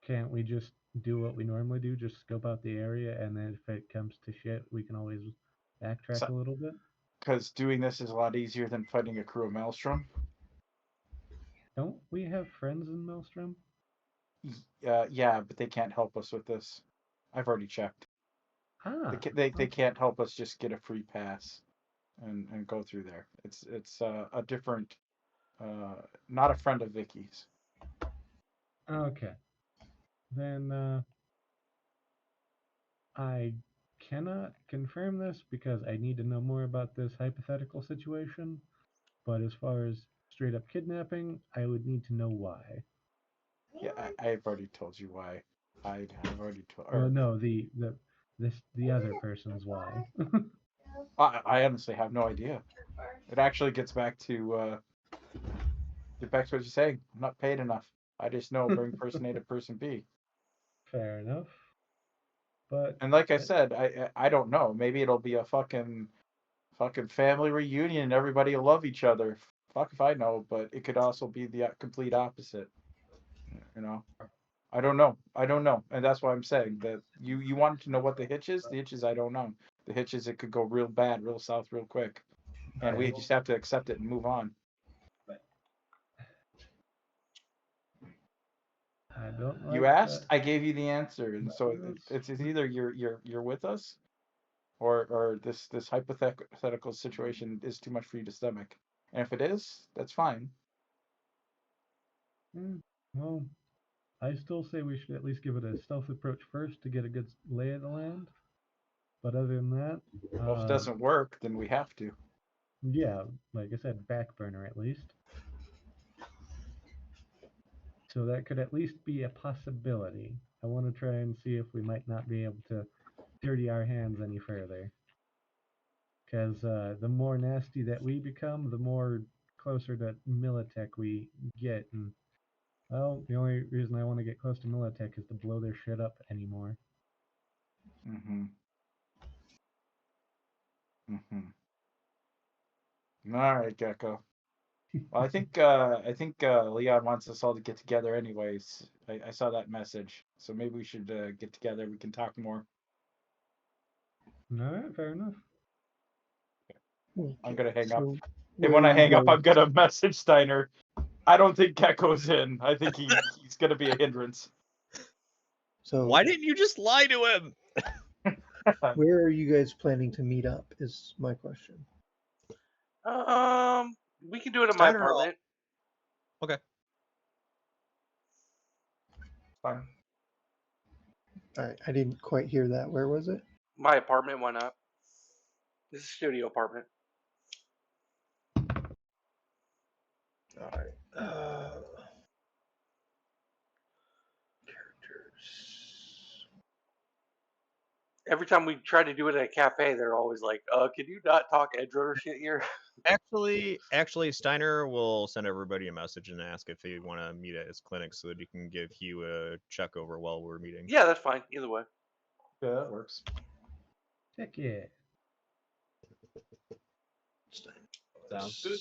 can't we just do what we normally do? Just scope out the area, and then if it comes to shit, we can always backtrack So, a little bit? because doing this is a lot easier than fighting a crew of Maelstrom. Don't we have friends in Maelstrom? Yeah, but they can't help us with this. I've already checked. Ah, They okay. can't help us just get a free pass and go through there. It's a different, not a friend of Vicky's. Okay. Then I cannot confirm this because I need to know more about this hypothetical situation. But as far as straight up kidnapping, I would need to know why. Yeah, I've already told you why. I've already told. Well, Or no, the other person's why. I honestly have no idea. It actually get back to what you're saying. I'm not paid enough. I just know bring person A to person B. Fair enough. But And like I said, I don't know. Maybe it'll be a fucking family reunion and everybody will love each other. Fuck if I know, but it could also be the complete opposite. You know, I don't know. I don't know, and that's why I'm saying that you wanted to know what the hitch is. The hitch is I don't know. The hitch is it could go real bad, real south, real quick, and we just have to accept it and move on. I don't You like that. asked, I gave you the answer, and so it's either you're with us, or this hypothetical situation is too much for you to stomach. And if it is, that's fine. Well, I still say we should at least give it a stealth approach first to get a good lay of the land. But other than that, Well, if it doesn't work, then we have to. yeah, like I said, back burner at least. So that could at least be a possibility. I want to try and see if we might not be able to dirty our hands any further. Because the more nasty that we become, the more closer to Militech we get. And, well, the only reason I want to get close to Militech is to blow their shit up anymore. Mm-hmm. All right, Gecko. Well, I think Leon wants us all to get together anyways. I saw that message, so maybe we should get together. We can talk more. All right, fair enough. I'm gonna hang up. So And where when are I you hang up, guys- I'm gonna message Steiner. I don't think Gecko's in. I think he's gonna be a hindrance. So Why didn't you just lie to him? where are you guys planning to meet up? Is my question. We can do it in my Steiner Hall. apartment. Okay. Fine. All right, I didn't quite hear that. Where was it? My apartment, why not? This is a studio apartment. All right. Characters. Every time we try to do it at a cafe, they're always like, can you not talk edge runner shit here? Actually, Steiner will send everybody a message and ask if they want to meet at his clinic so that he can give Hugh a check over while we're meeting. Yeah, that's fine. Either way. Yeah, that works. Heck yeah. Sounds good.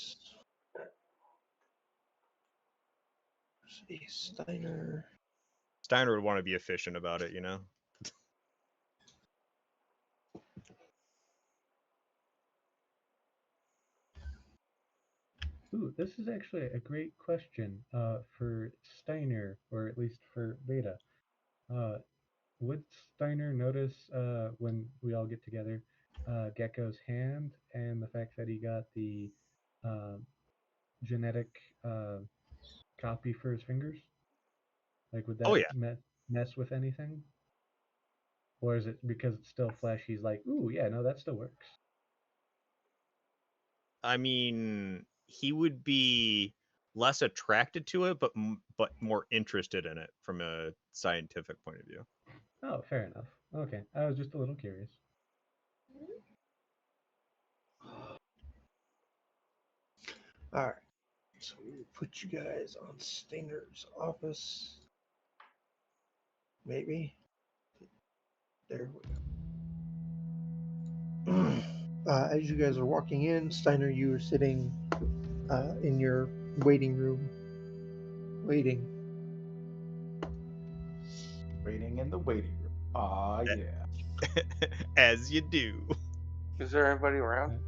See, Steiner. Steiner would want to be efficient about it, you know? Ooh, this is actually a great question for Steiner, or at least for Beta. Would Steiner notice when we all get together Gecko's hand and the fact that he got the genetic copy for his fingers? Like, would that Oh, yeah. mess with anything? Or is it because it's still flesh, he's like, ooh, yeah, no, that still works. I mean, he would be less attracted to it, but more interested in it from a scientific point of view. Oh, fair enough. Okay, I was just a little curious. All right. So we'll put you guys on Steiner's office. Maybe. There we go. As you guys are walking in, Steiner, you are sitting in your waiting room, waiting. Waiting in the waiting room. Ah, yeah. As you do. Is there anybody around?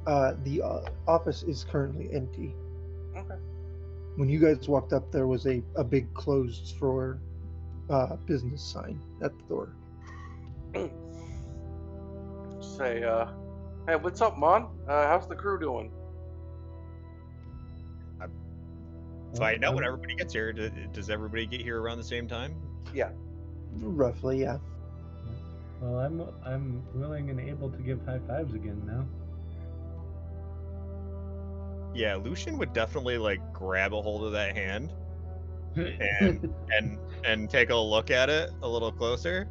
The office is currently empty. Okay. When you guys walked up, there was a big closed for business sign at the door. Say, hey, what's up, Mon? How's the crew doing? Find out when everybody gets here. Does everybody get here around the same time? Yeah. Roughly, yeah. Well, I'm willing and able to give high fives again now. Yeah, Lucian would definitely like grab a hold of that hand and take a look at it a little closer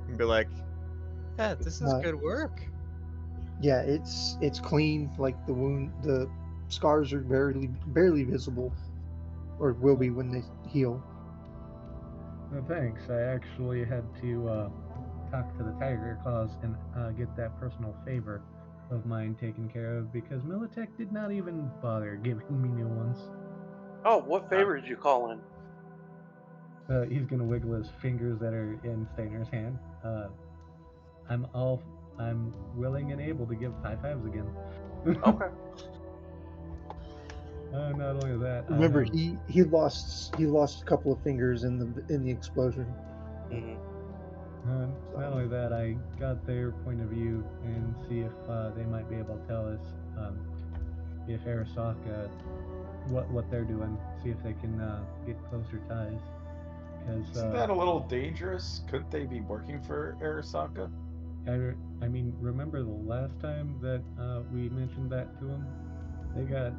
and be like, "Yeah, this is good work." Yeah, it's clean. Like the scars are barely visible, or will be when they heal. No, thanks. I actually had to talk to the Tiger Claws and get that personal favor of mine taken care of because Militech did not even bother giving me new ones. Oh, what favor did you call in? He's gonna wiggle his fingers that are in Steiner's hand. I'm willing and able to give high fives again. Okay. Not only that. Remember, he lost a couple of fingers in the explosion. Mm-hmm. Not only that, I got their point of view and see if they might be able to tell us if Arasaka what they're doing, see if they can get closer ties. Because Isn't that a little dangerous? Couldn't they be working for Arasaka? I mean, remember the last time that we mentioned that to them? They got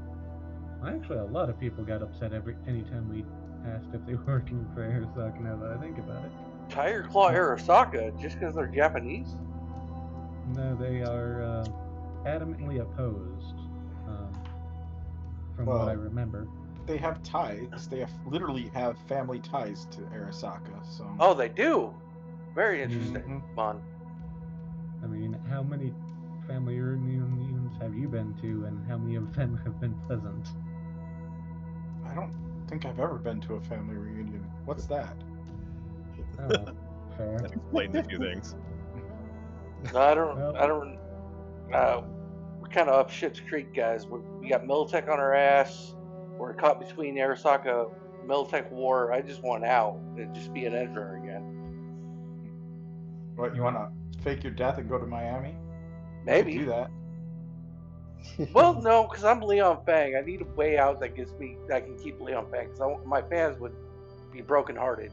actually a lot of people got upset anytime we asked if they were working for Arasaka. Now that I think about it, Tiger Claw Arasaka, just because they're Japanese? no, they are adamantly opposed. From what I remember. They have ties. They literally have family ties to Arasaka. So. Oh, they do. Very interesting, Mon. I mean, how many family reunions have you been to, and how many of them have been pleasant? I don't think I've ever been to a family reunion. What's that? Oh, fair. That explains a few things. We're kind of up shit's creek, guys. We got Militech on our ass. We're caught between Arasaka, Militech war. I just want out and just be an editor again. What, you want to fake your death and go to Miami? Maybe. You could do that. Well, no, because I'm Leon Fang. I need a way out that I can keep Leon Fang. Because my fans would be brokenhearted.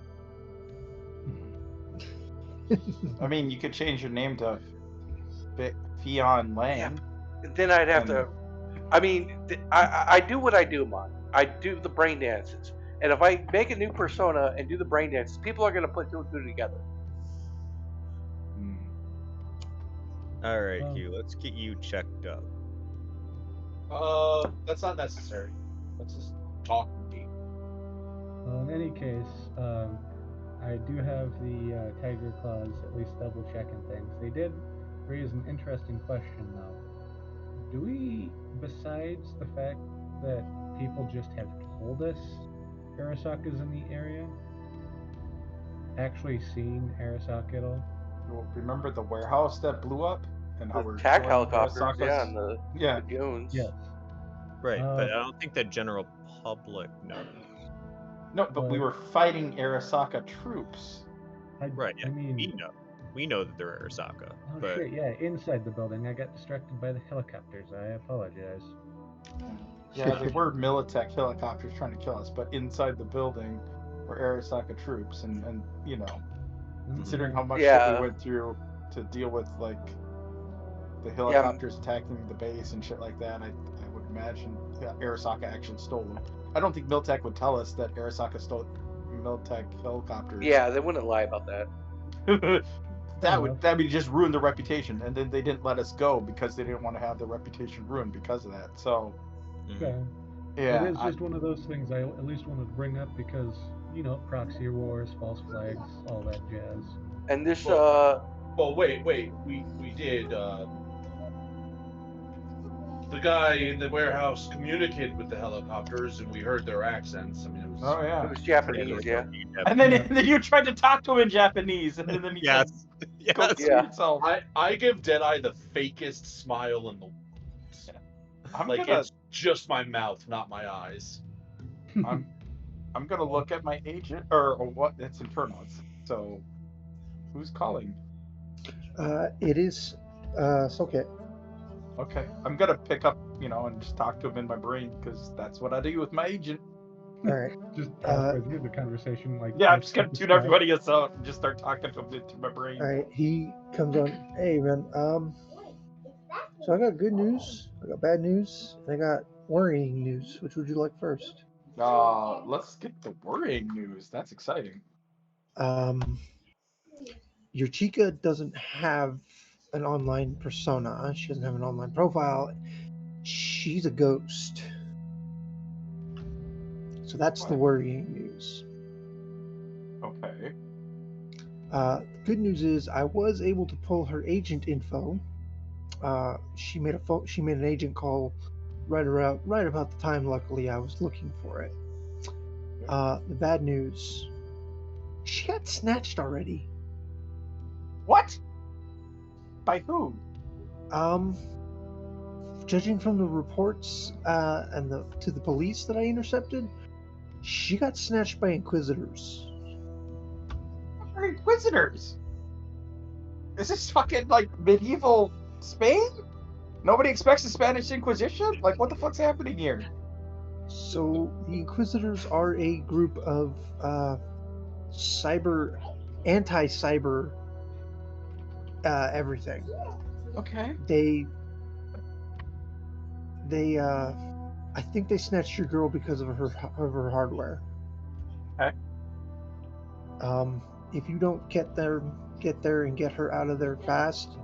I mean, you could change your name to Fionn Lang. Yeah. Then I'd have to. I mean, I do what I do, Mon. I do the brain dances. And if I make a new persona and do the brain dances, people are going to put two and two together. All right, Hugh, let's get you checked up. That's not necessary. Let's just talk to me. Well, in any case, I do have the Tiger Claws at least double checking things. They did raise an interesting question, though. Do we, besides the fact that people just have told us Arasaka's in the area, actually seen Arasaka at all? Remember the warehouse that blew up? And how we're attack helicopters, Arasaka's... and the goons. Yes. Right, but I don't think the general public knows. No, but we were fighting Arasaka troops. Right, yeah, I mean, we know that they're Arasaka. Oh but... shit, yeah, inside the building. I got distracted by the helicopters. I apologize. Yeah, they were Militech helicopters trying to kill us, but inside the building were Arasaka troops, and you know, considering how much shit we went through to deal with, like, the helicopters attacking the base and shit like that, I would imagine Arasaka actually stole them. I don't think Militech would tell us that Arasaka stole Militech helicopters. Yeah, they wouldn't lie about that. that would just ruin the reputation, and then they didn't let us go because they didn't want to have their reputation ruined because of that. So Okay. Yeah, it is just one of those things I at least wanted to bring up because, you know, proxy wars, false flags, all that jazz. And this well, wait, we did the guy in the warehouse communicated with the helicopters, and we heard their accents. I mean, it was it was Japanese, yeah. And then you tried to talk to him in Japanese, and then he said, "Go see yourself." I give Deadeye the fakest smile in the world. It's just my mouth, not my eyes. I'm gonna look at my agent, or what? It's internal. So, who's calling? It is Soket. Okay, I'm gonna pick up, and just talk to him in my brain because that's what I do with my agent. All right. Just halfway through the conversation, I'm just gonna tune everybody else out and just start talking to him into my brain. All right, he comes on. Hey, man. So I got good news. I got bad news. And I got worrying news. Which would you like first? Let's get the worrying news. That's exciting. Your Chica doesn't have an online persona. She doesn't have an online profile. She's a ghost. So that's the worrying news. Okay. Good news is I was able to pull her agent info. She made an agent call right about the time. Luckily, I was looking for it. The bad news: she got snatched already. What? By who? Judging from the reports and to the police that I intercepted, she got snatched by Inquisitors. What are Inquisitors? Is this fucking like medieval Spain? Nobody expects the Spanish Inquisition? Like, what the fuck's happening here? So the Inquisitors are a group of anti-cyber everything. Okay. They I think they snatched your girl because of her hardware. Okay. If you don't get there and get her out of there fast,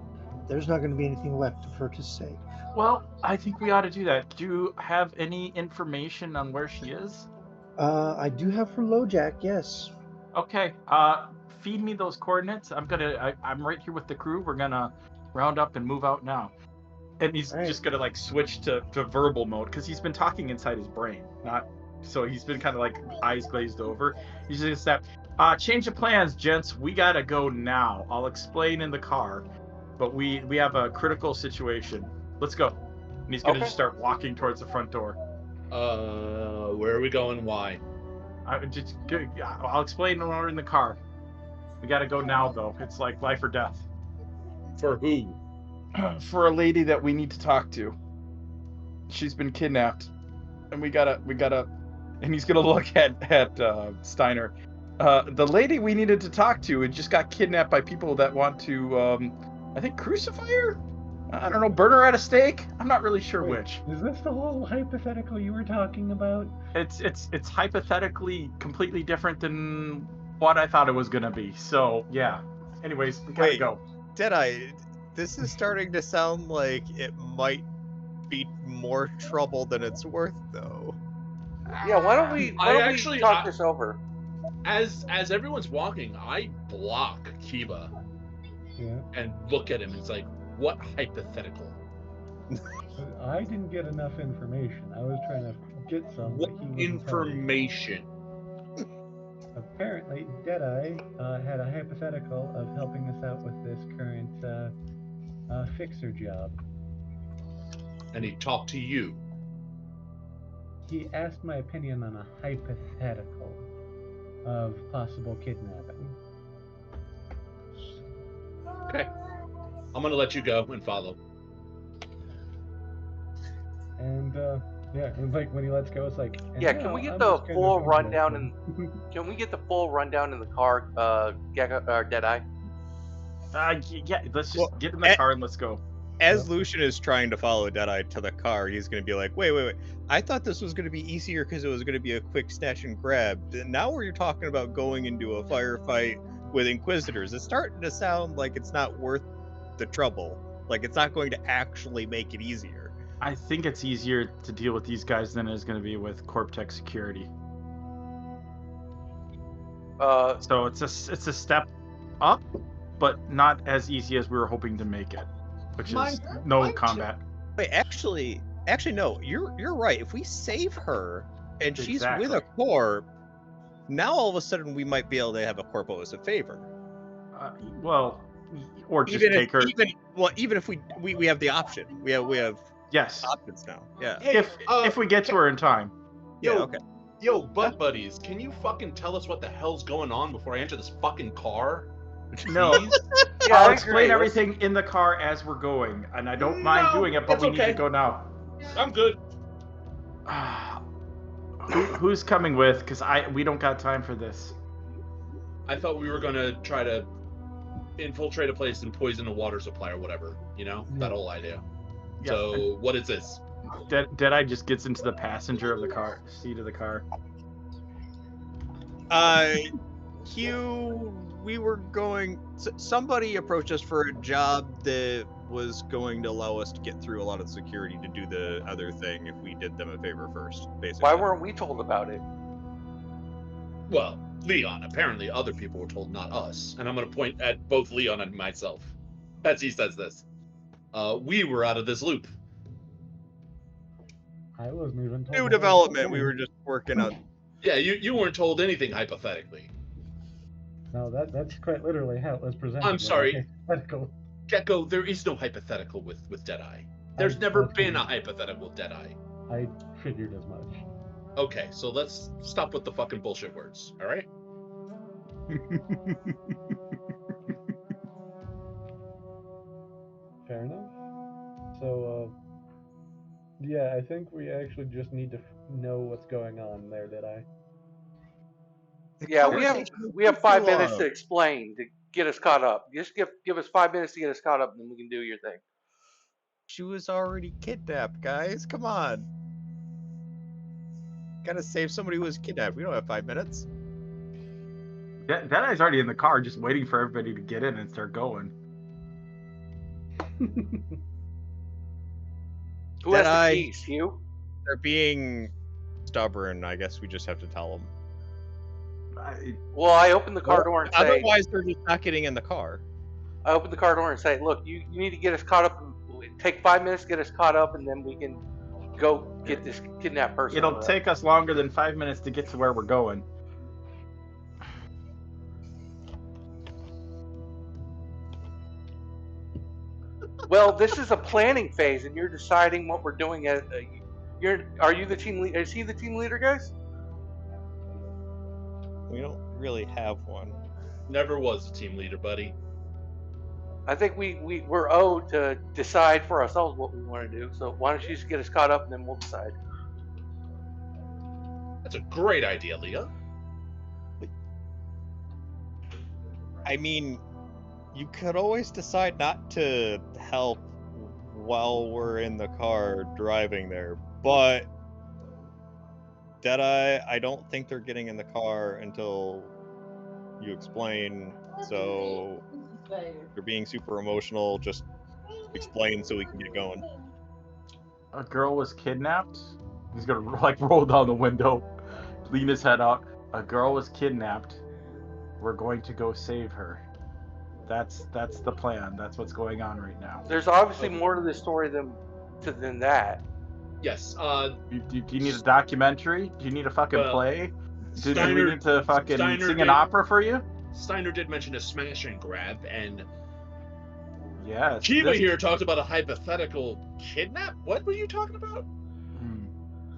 there's not going to be anything left of her to save. Well, I think we ought to do that. Do you have any information on where she is? I do have her LoJack, yes. Okay. Feed me those coordinates. I'm right here with the crew. We're gonna round up and move out now. And he's just gonna like switch to verbal mode because he's been talking inside his brain, so he's been kind of like eyes glazed over. He's just that. Change of plans, gents. We gotta go now. I'll explain in the car, but we have a critical situation. Let's go. And he's gonna just start walking towards the front door. Where are we going? Why? I'll explain when we're in the car. We gotta go now, though. It's like life or death. For who? For a lady that we need to talk to. She's been kidnapped, and we gotta. And he's gonna look at Steiner. The lady we needed to talk to had just got kidnapped by people that want to, I think, crucify her. I don't know, burn her at a stake. I'm not really sure which. Is this the whole hypothetical you were talking about? It's hypothetically completely different than what I thought it was gonna be. So yeah. Anyways, we gotta go. Deadeye, this is starting to sound like it might be more trouble than it's worth, though. Yeah, why don't we talk this over? As everyone's walking, I block Kiba and look at him. It's like, what hypothetical? I didn't get enough information. I was trying to get some. What information? Apparently, Deadeye had a hypothetical of helping us out with this current fixer job. And he talked to you. He asked my opinion on a hypothetical of possible kidnapping. Okay. I'm gonna let you go and follow. And and like when he lets go, it's like, can we get the full rundown in the car, Deadeye? Yeah, let's just get in the car and let's go. As Lucian is trying to follow Deadeye to the car, he's going to be like, wait. I thought this was going to be easier because it was going to be a quick snatch and grab. Now we're talking about going into a firefight with Inquisitors. It's starting to sound like it's not worth the trouble. Like it's not going to actually make it easier. I think it's easier to deal with these guys than it is going to be with CorpTech security. So it's a step up, but not as easy as we were hoping to make it. Which is no combat. Wait, actually, no. You're right. If we save her and she's with a corp, now all of a sudden we might be able to have a corp owe us a favor. Or just take her. Even if we have the option. We have options now. Yeah. If we get to her in time. Yeah. Okay. Yo, butt buddies, can you fucking tell us what the hell's going on before I enter this fucking car? No. I'll explain everything in the car as we're going, and I don't mind doing it, but we need to go now. I'm good. Who's coming with? Because we don't got time for this. I thought we were gonna try to infiltrate a place and poison a water supply or whatever. You know, that whole idea. Yeah. So what is this? Deadeye just gets into the passenger of the car, seat of the car. Somebody approached us for a job that was going to allow us to get through a lot of security to do the other thing if we did them a favor first, basically. Why weren't we told about it? Well, Leon, apparently other people were told, not us. And I'm going to point at both Leon and myself as he says this. We were out of this loop. I wasn't even told. New development, we were just working on. Yeah, you weren't told anything hypothetically. No, that's quite literally how it was presented. I'm sorry. Hypothetical. Gecko, there is no hypothetical with Deadeye. There's never been a hypothetical with Deadeye. I figured as much. Okay, so let's stop with the fucking bullshit words, alright? Fair enough. So, yeah, I think we actually just need to know what's going on there, did I? Yeah, we have 5 minutes to explain to get us caught up. Just give us 5 minutes to get us caught up, and then we can do your thing. She was already kidnapped, guys. Come on. Gotta save somebody who was kidnapped. We don't have 5 minutes. That guy's already in the car, just waiting for everybody to get in and start going. Who has the keys? You? They're being stubborn. I guess we just have to tell them. Well, I open the car door and say... Otherwise, they're just not getting in the car. I open the car door and say, look, you need to get us caught up. Take 5 minutes to get us caught up, and then we can go get this kidnapped person. It'll take us longer than 5 minutes to get to where we're going. Well, this is a planning phase, and you're deciding what we're doing. Are you the team leader? Is he the team leader, guys? We don't really have one. Never was a team leader, buddy. I think we're owed to decide for ourselves what we want to do. So why don't you just get us caught up, and then we'll decide. That's a great idea, Leah. I mean, you could always decide not to help while we're in the car driving there, but Deadeye, I don't think they're getting in the car until you explain. So you're being super emotional. Just explain so we can get going. A girl was kidnapped. He's gonna roll down the window, lean his head out. A girl was kidnapped. We're going to go save her. That's the plan. That's what's going on right now. There's obviously more to this story than that. Yes. Do you need a documentary? Do you need a fucking play? Do we need to fucking sing an opera for you? Steiner did mention a smash and grab, and yes. Kiva here talked about a hypothetical kidnap. What were you talking about?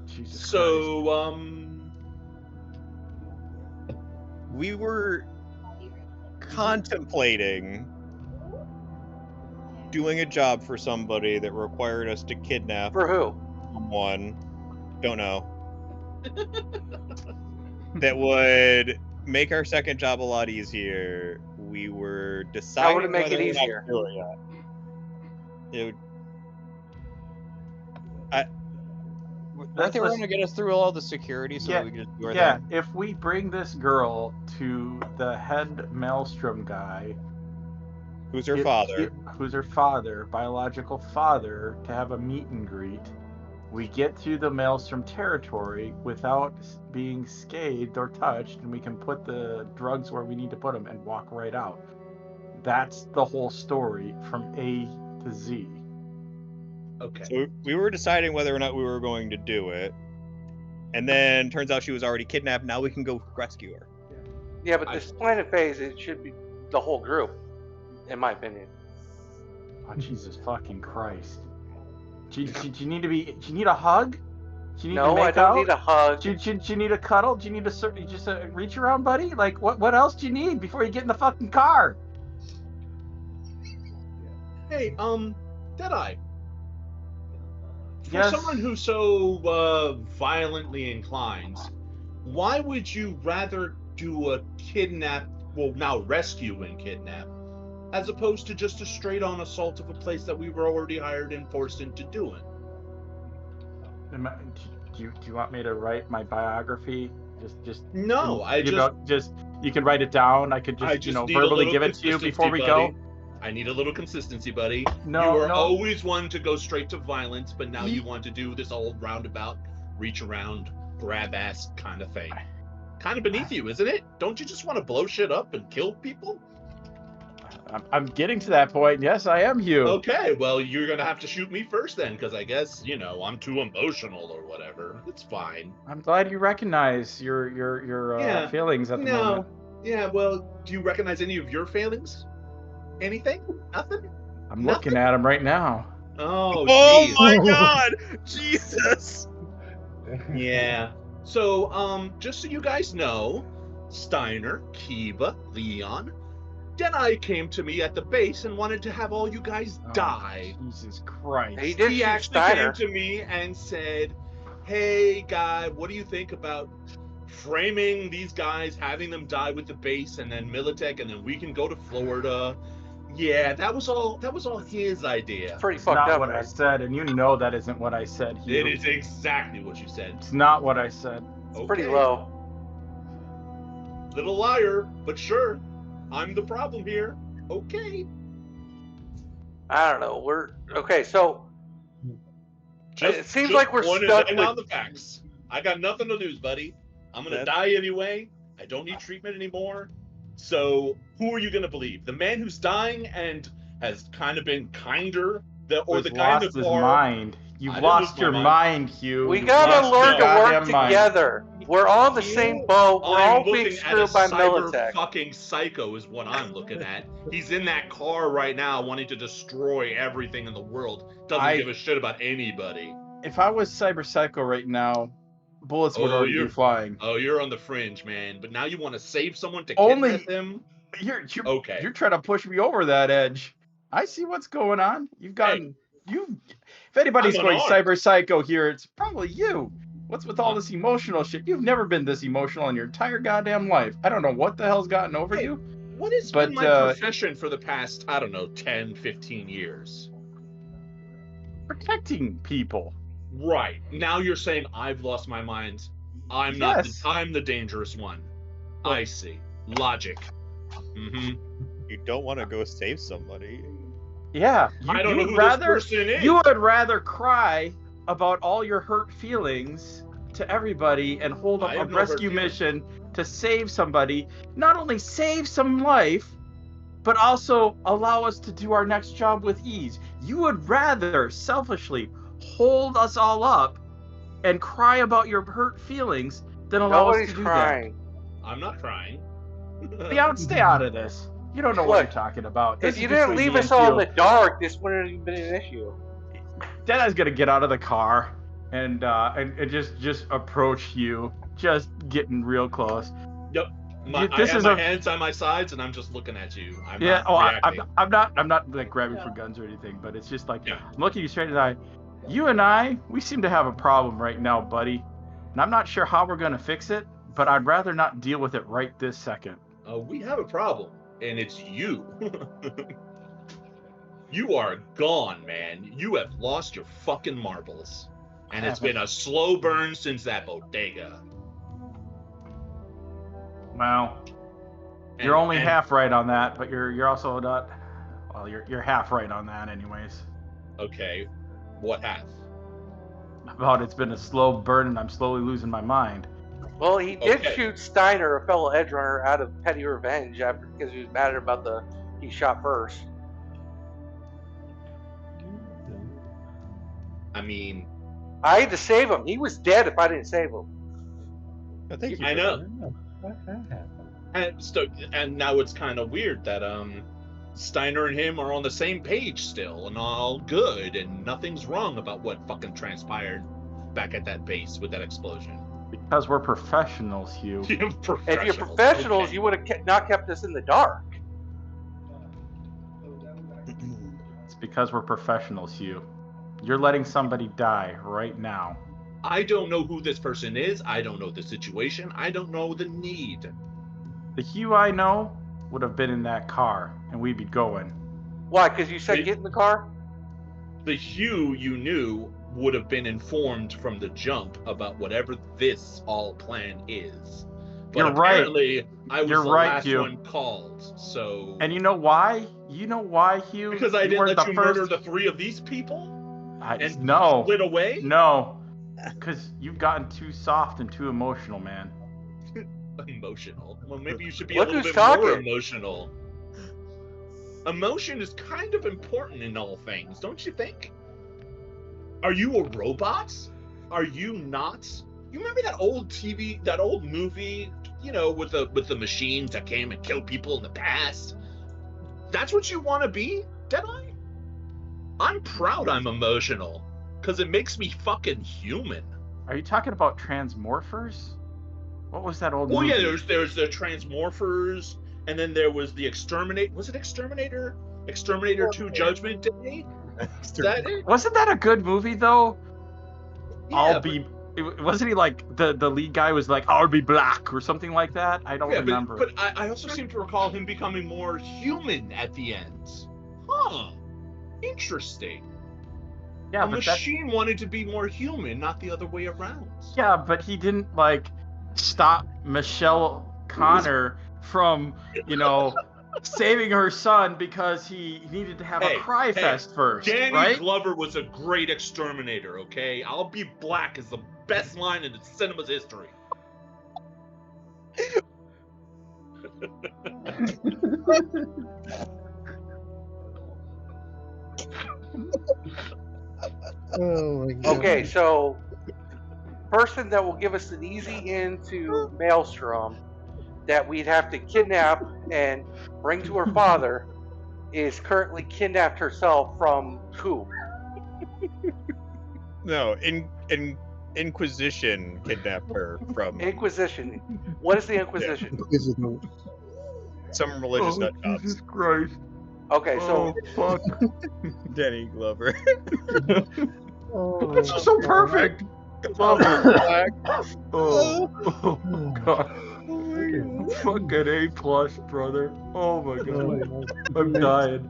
Jesus so, Christ. We were contemplating doing a job for somebody that required us to kidnap. For who? Someone. Don't know. That would make our second job a lot easier. We were deciding. How would it make it easier? It would. Weren't they going to get us through all the security so that we could do our thing? If we bring this girl to the head Maelstrom guy, who's her father, biological father, to have a meet and greet, we get through the Maelstrom territory without being scathed or touched, and we can put the drugs where we need to put them and walk right out. That's the whole story from A to Z. Okay. So we were deciding whether or not we were going to do it, and then turns out she was already kidnapped. Now we can go rescue her. Yeah, but this planning phase, it should be the whole group, in my opinion. Oh, Jesus fucking Christ. Do you need to be? Do you need a hug? Do you need to make I don't need a hug. Do you need a cuddle? Do you need just a reach around, buddy? Like what else do you need before you get in the fucking car? Hey, Deadeye. For Yes. someone who's so violently inclined, why would you rather do a rescue and kidnap, as opposed to just a straight-on assault of a place that we were already hired and forced into doing? Do you want me to write my biography? Just no. You can write it down. I could just verbally give it to you before we go. I need a little consistency, buddy. No, you were always one to go straight to violence, but now you want to do this old roundabout, reach around, grab ass kind of thing. Kind of beneath you, isn't it? Don't you just want to blow shit up and kill people? I'm getting to that point. Yes, I am Hugh. Okay, well, you're gonna have to shoot me first then, because I guess, I'm too emotional or whatever. It's fine. I'm glad you recognize your feelings at the moment. Yeah, well, do you recognize any of your failings? Anything? Nothing? I'm looking at him right now. Oh my God! Jesus! Yeah. So, just so you guys know, Steiner, Kiva, Leon, Deadeye came to me at the base and wanted to have all you guys die. Jesus Christ. He actually came to me and said, hey, guy, what do you think about framing these guys, having them die with the base, and then Militech, and then we can go to Florida. Yeah, that was all his idea. It's pretty It's fucked not up, what man. I said, and you know that isn't what I said, Hugh. It is exactly what you said. It's not what I said. It's pretty low. Little liar, but sure. I'm the problem here. Okay. I don't know. Okay, so it seems just like we're pointing stuck down with the facts. I got nothing to lose, buddy. I'm gonna That's- die anyway. I don't need treatment anymore. So who are you gonna believe? The man who's dying and has kind of been kinder, or Who's the guy in lost the his car? mind. I You've didn't lost lose my your mind. mind, Hugh. we You've gotta lost learn your to work goddamn mind. together. We're on the same boat. We're I'm all being looking at a screwed by cyber Militech. fucking psycho is what I'm looking at. He's in that car right now wanting to destroy everything in the world. Doesn't give a shit about anybody. If I was Cyber Psycho right now, bullets would already be flying. Oh, you're on the fringe, man. But now you want to save someone to Only- kidnap them? You're Okay. You're trying to push me over that edge. I see what's going on. You've gotten If anybody's I'm going unarmed. Cyber Psycho here, it's probably you. What's with all this emotional shit? You've never been this emotional in your entire goddamn life. I don't know what the hell's gotten over Hey, you. What has But, been my profession for the past, 10, 15 years? Protecting people. Right. Now you're saying I've lost my mind. I'm Yes. I'm the dangerous one. I see. Logic. Mm-hmm. You don't want to go save somebody. Yeah. I don't know who this this person is. You would rather cry about all your hurt feelings to everybody and hold up I a have no hurt rescue feelings. mission to save somebody. Not only save some life, but also allow us to do our next job with ease. You would rather selfishly hold us all up and cry about your hurt feelings than allow Nobody's us to do crying. I'm not crying. that. Leon, stay out of this. You don't know what Look, you're talking about. This If you is didn't between leave me us and all in you. the dark, this wouldn't have even been an issue. Deadeye's gonna get out of the car and just approach you, just getting real close. Yep. I This have is my a- hands on my sides and I'm just looking at you. I'm Yeah. not Oh, reacting. I'm not like grabbing for guns or anything, but it's just like Yeah. I'm looking you straight in the eye. You and I, we seem to have a problem right now, buddy, and I'm not sure how we're gonna fix it, but I'd rather not deal with it right this second. We have a problem, and it's you. You are gone, man. You have lost your fucking marbles. And it's been a slow burn since that bodega. Well, And- you're only and- half right on that, but you're also not. Well, you're half right on that, anyways. Okay, what half? About it's been a slow burn, and I'm slowly losing my mind. Well, he did Okay. shoot Steiner, a fellow edge runner, out of petty revenge because he was mad about he shot first. I mean, I had to save him. He was dead if I didn't save him. I think I know. What happened? And now it's kind of weird that Steiner and him are on the same page still, and all good, and nothing's wrong about what fucking transpired back at that base with that explosion. Because we're professionals, Hugh. You're If you're professionals, okay. you would have not kept us in the dark. It's because we're professionals, Hugh. You're letting somebody die right now. I don't know who this person is. I don't know the situation. I don't know the need. The Hugh I know would have been in that car, and we'd be going. Why? Because you said Wait. get in the car? The Hugh you knew would have been informed from the jump about whatever this all plan is. But You're right. apparently, I was You're the right, last Hugh. one called. So And you know why? You know why, Hugh? because I didn't weren't let you the murder first... the three of these people and No. split away. No. Because you've gotten too soft and too emotional, man. Emotional. Well, maybe you should be Look a little who's bit more talking. emotional. Emotion is kind of important in all things, don't you think? Are you a robot? Are you not? You remember that old TV, that old movie, with the machines that came and killed people in the past? That's what you want to be, Deadeye? I'm proud I'm emotional, because it makes me fucking human. Are you talking about Transmorphers? What was that old Oh movie? yeah, there's the Transmorphers, and then there was the Exterminate. Was it Exterminator? Exterminator 2 Judgment Day? Is that it? Wasn't that a good movie, though? Yeah, Wasn't he like the lead guy was like, I'll be black or something like that? I don't remember. But I also seem to recall him becoming more human at the end. Huh. Interesting. Yeah, a but machine wanted to be more human, not the other way around. Yeah, but he didn't like stop Michelle Connor from, saving her son because he needed to have a cry fest first. Danny right? Glover was a great exterminator, okay? I'll be black is the best line in cinema's history. Oh my god. Okay, so person that will give us an easy into Maelstrom that we'd have to kidnap and bring to her father is currently kidnapped herself from who? No, Inquisition kidnapped her from Inquisition. What is the Inquisition? some religious nut jobs. Jesus Christ. Okay, so fuck. Danny Glover. Oh, This is so perfect. Black. Oh god. Okay. Fucking A+, brother. Oh my god. Wait, I'm dying.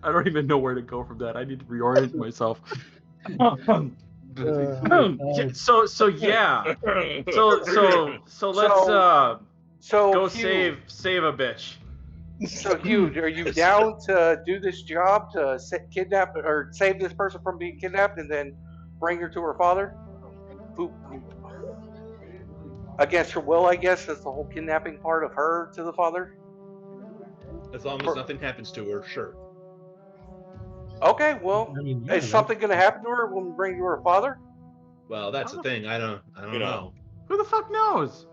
I don't even know where to go from that. I need to reorient myself. Yeah, so yeah. So let's go Hugh, save a bitch. So Hugh, are you down to do this job to kidnap or save this person from being kidnapped and then bring her to her father? Who, against her will, I guess, is the whole kidnapping part of her to the father. As long as nothing happens to her, sure. Okay, well, I mean, is something going to happen to her when we bring her to her father? Well, that's the thing. I don't know. Who the fuck knows?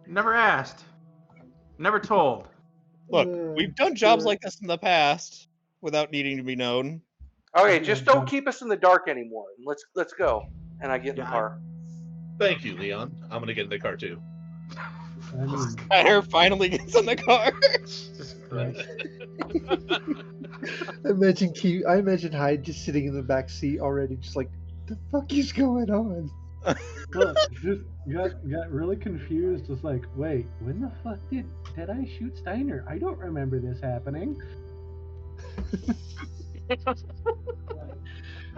Never asked. Never told. Look, we've done jobs like this in the past without needing to be known. Okay, just don't keep us in the dark anymore. Let's go. And I get in the car. Thank you, Leon. I'm gonna get in the car too. I mean, Connor finally gets in the car. Jesus Christ. I imagine Hyde just sitting in the back seat already, just like, the fuck is going on? look, just got really confused. It's like, wait, when the fuck did I shoot Steiner? I don't remember this happening.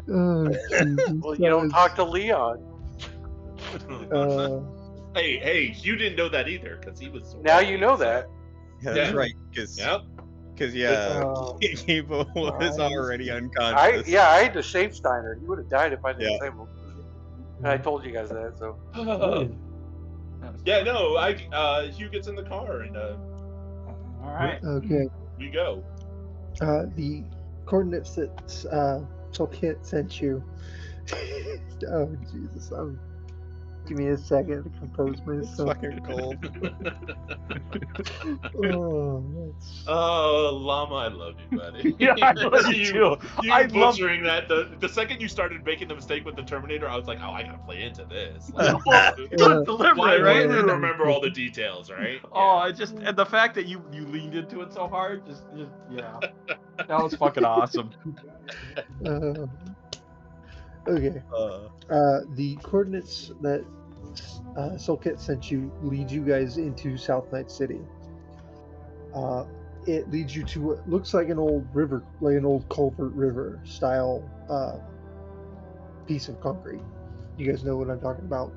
Oh, Jesus. Well, you don't talk to Leon. Hey, you didn't know that either, because he was. Now you know that. Yeah, that's right. Because he was already unconscious. I had to save Steiner. He would have died if I didn't save him. And I told you guys that, so. Yeah, no, Hugh gets in the car and All right. Okay. we go. The coordinates that Solkit sent you. Oh, Jesus. Give me a second to compose It's myself. fucking cold. Oh, Llama, I love you, buddy. Yeah, I love you too. You butchering that. The second you started making the mistake with the Terminator, I was like, oh, I gotta play into this. Like, Deliberate, why right? do you remember all the details, right? Oh, and the fact that you leaned into it so hard, just yeah, that was fucking awesome. Okay. The coordinates that Solkit sent you lead you guys into South Night City. It leads you to what looks like an old river, like an old culvert river style piece of concrete. You guys know what I'm talking about?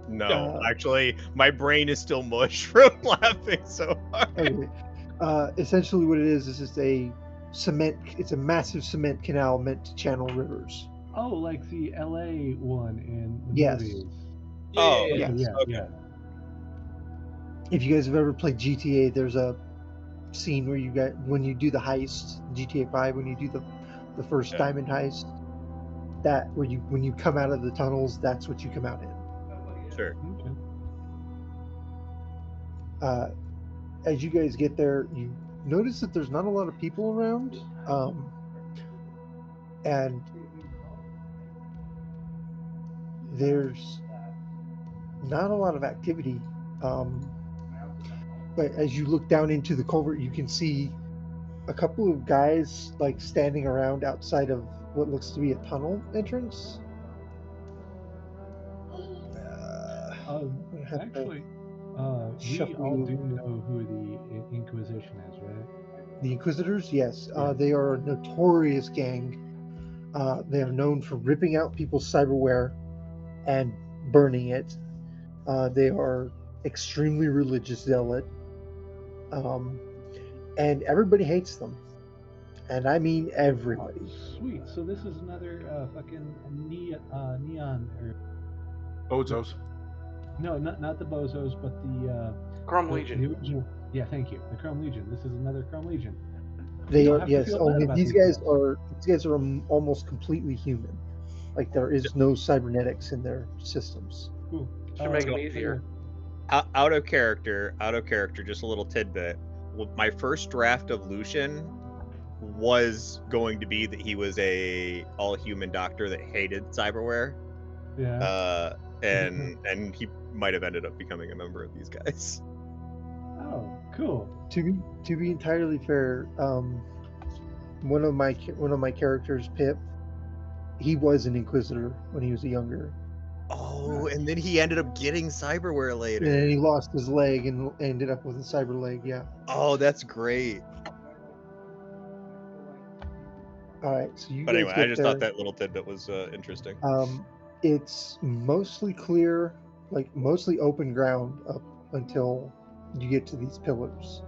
No, actually, my brain is still mush from laughing so hard. Okay. Essentially, what it is it's a cement. It's a massive cement canal meant to channel rivers. Oh, like the LA one in the Yes. movies. Yeah. If you guys have ever played GTA, there's a scene where when you do the heist, GTA 5, when you do the first diamond heist, that when you come out of the tunnels, that's what you come out in. Sure. Okay. As you guys get there, you notice that there's not a lot of people around, and there's not a lot of activity. But as you look down into the culvert, you can see a couple of guys like standing around outside of what looks to be a tunnel entrance. Actually, we shuffle all you. do know who the Inquisition is, right? The Inquisitors, yes, Yeah. they are a notorious gang. They are known for ripping out people's cyberware and burning it. They are extremely religious zealot, and everybody hates them. And I mean everybody. Sweet. So this is another fucking neon or Bozos. no, not the bozos, but the Chrome the Legion. original. Yeah, thank you. The Chrome Legion. This is another Chrome Legion. They You don't are, have to yes. feel bad Only about these these guys are almost completely human. Like there is no cybernetics in their systems. Cool. Should make them easier. Out of character, just a little tidbit. Well, my first draft of Lucian was going to be that he was a all-human doctor that hated cyberware. Yeah. And he might have ended up becoming a member of these guys. Oh, cool. To be entirely fair, one of my characters, Pip, he was an Inquisitor when he was younger. Oh, and then he ended up getting cyberware later. And then he lost his leg and ended up with a cyber leg. Yeah. Oh, that's great. All right. So you. But guys anyway, get I just there. thought that little tidbit was interesting. It's mostly clear, like mostly open ground up until you get to these pillars.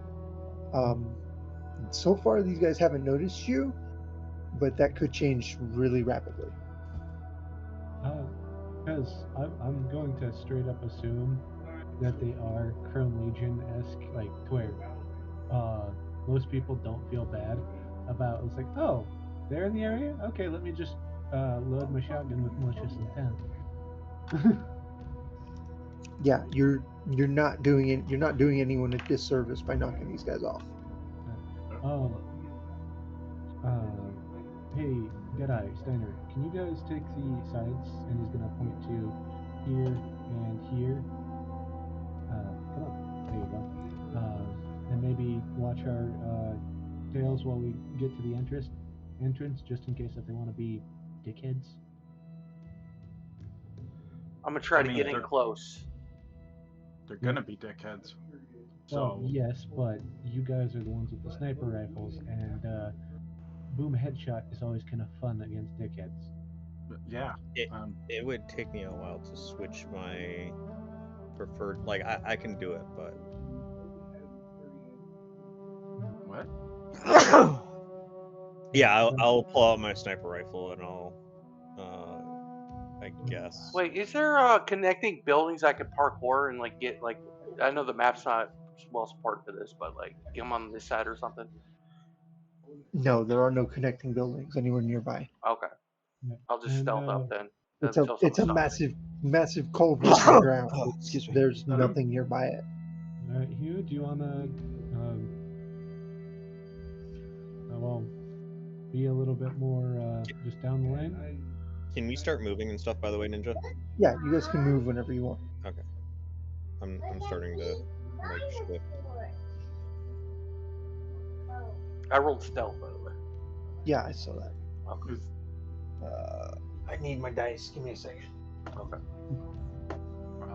So far, these guys haven't noticed you, but that could change really rapidly. Because I'm going to straight up assume that they are Chrome Legion-esque, like to where most people don't feel bad about. It's like, oh, they're in the area. Okay, let me just load my shotgun with malicious intent. Yeah, you're not doing it. You're not doing anyone a disservice by knocking these guys off. Hey, Deadeye, Steiner, can you guys take the sides? And he's gonna point to here and here. Come on, there you go. And maybe watch our tails while we get to the entrance, just in case if they want to be dickheads. I'm gonna try to get in close. They're gonna be dickheads. So well, yes, but you guys are the ones with the sniper rifles, and boom headshot is always kind of fun against dickheads. Yeah. It would take me a while to switch my preferred. Like I can do it, but what? Yeah, I'll pull out my sniper rifle and I'll I guess. Wait, is there connecting buildings I could parkour and like get like? I know the map's not well supported for this, but like get them on this side or something. No, there are no connecting buildings anywhere nearby. Okay, I'll just stealth up then. It's a massive culvert ground. Excuse me. There's nothing nearby it. All right, Hugh, do you wanna be a little bit more just down the lane? Can we start moving and stuff, by the way, Ninja? Yeah, you guys can move whenever you want. Okay. I'm starting to make shift. I rolled stealth, by the way. Yeah, I saw that. Okay. I need my dice. Give me a second. Okay. What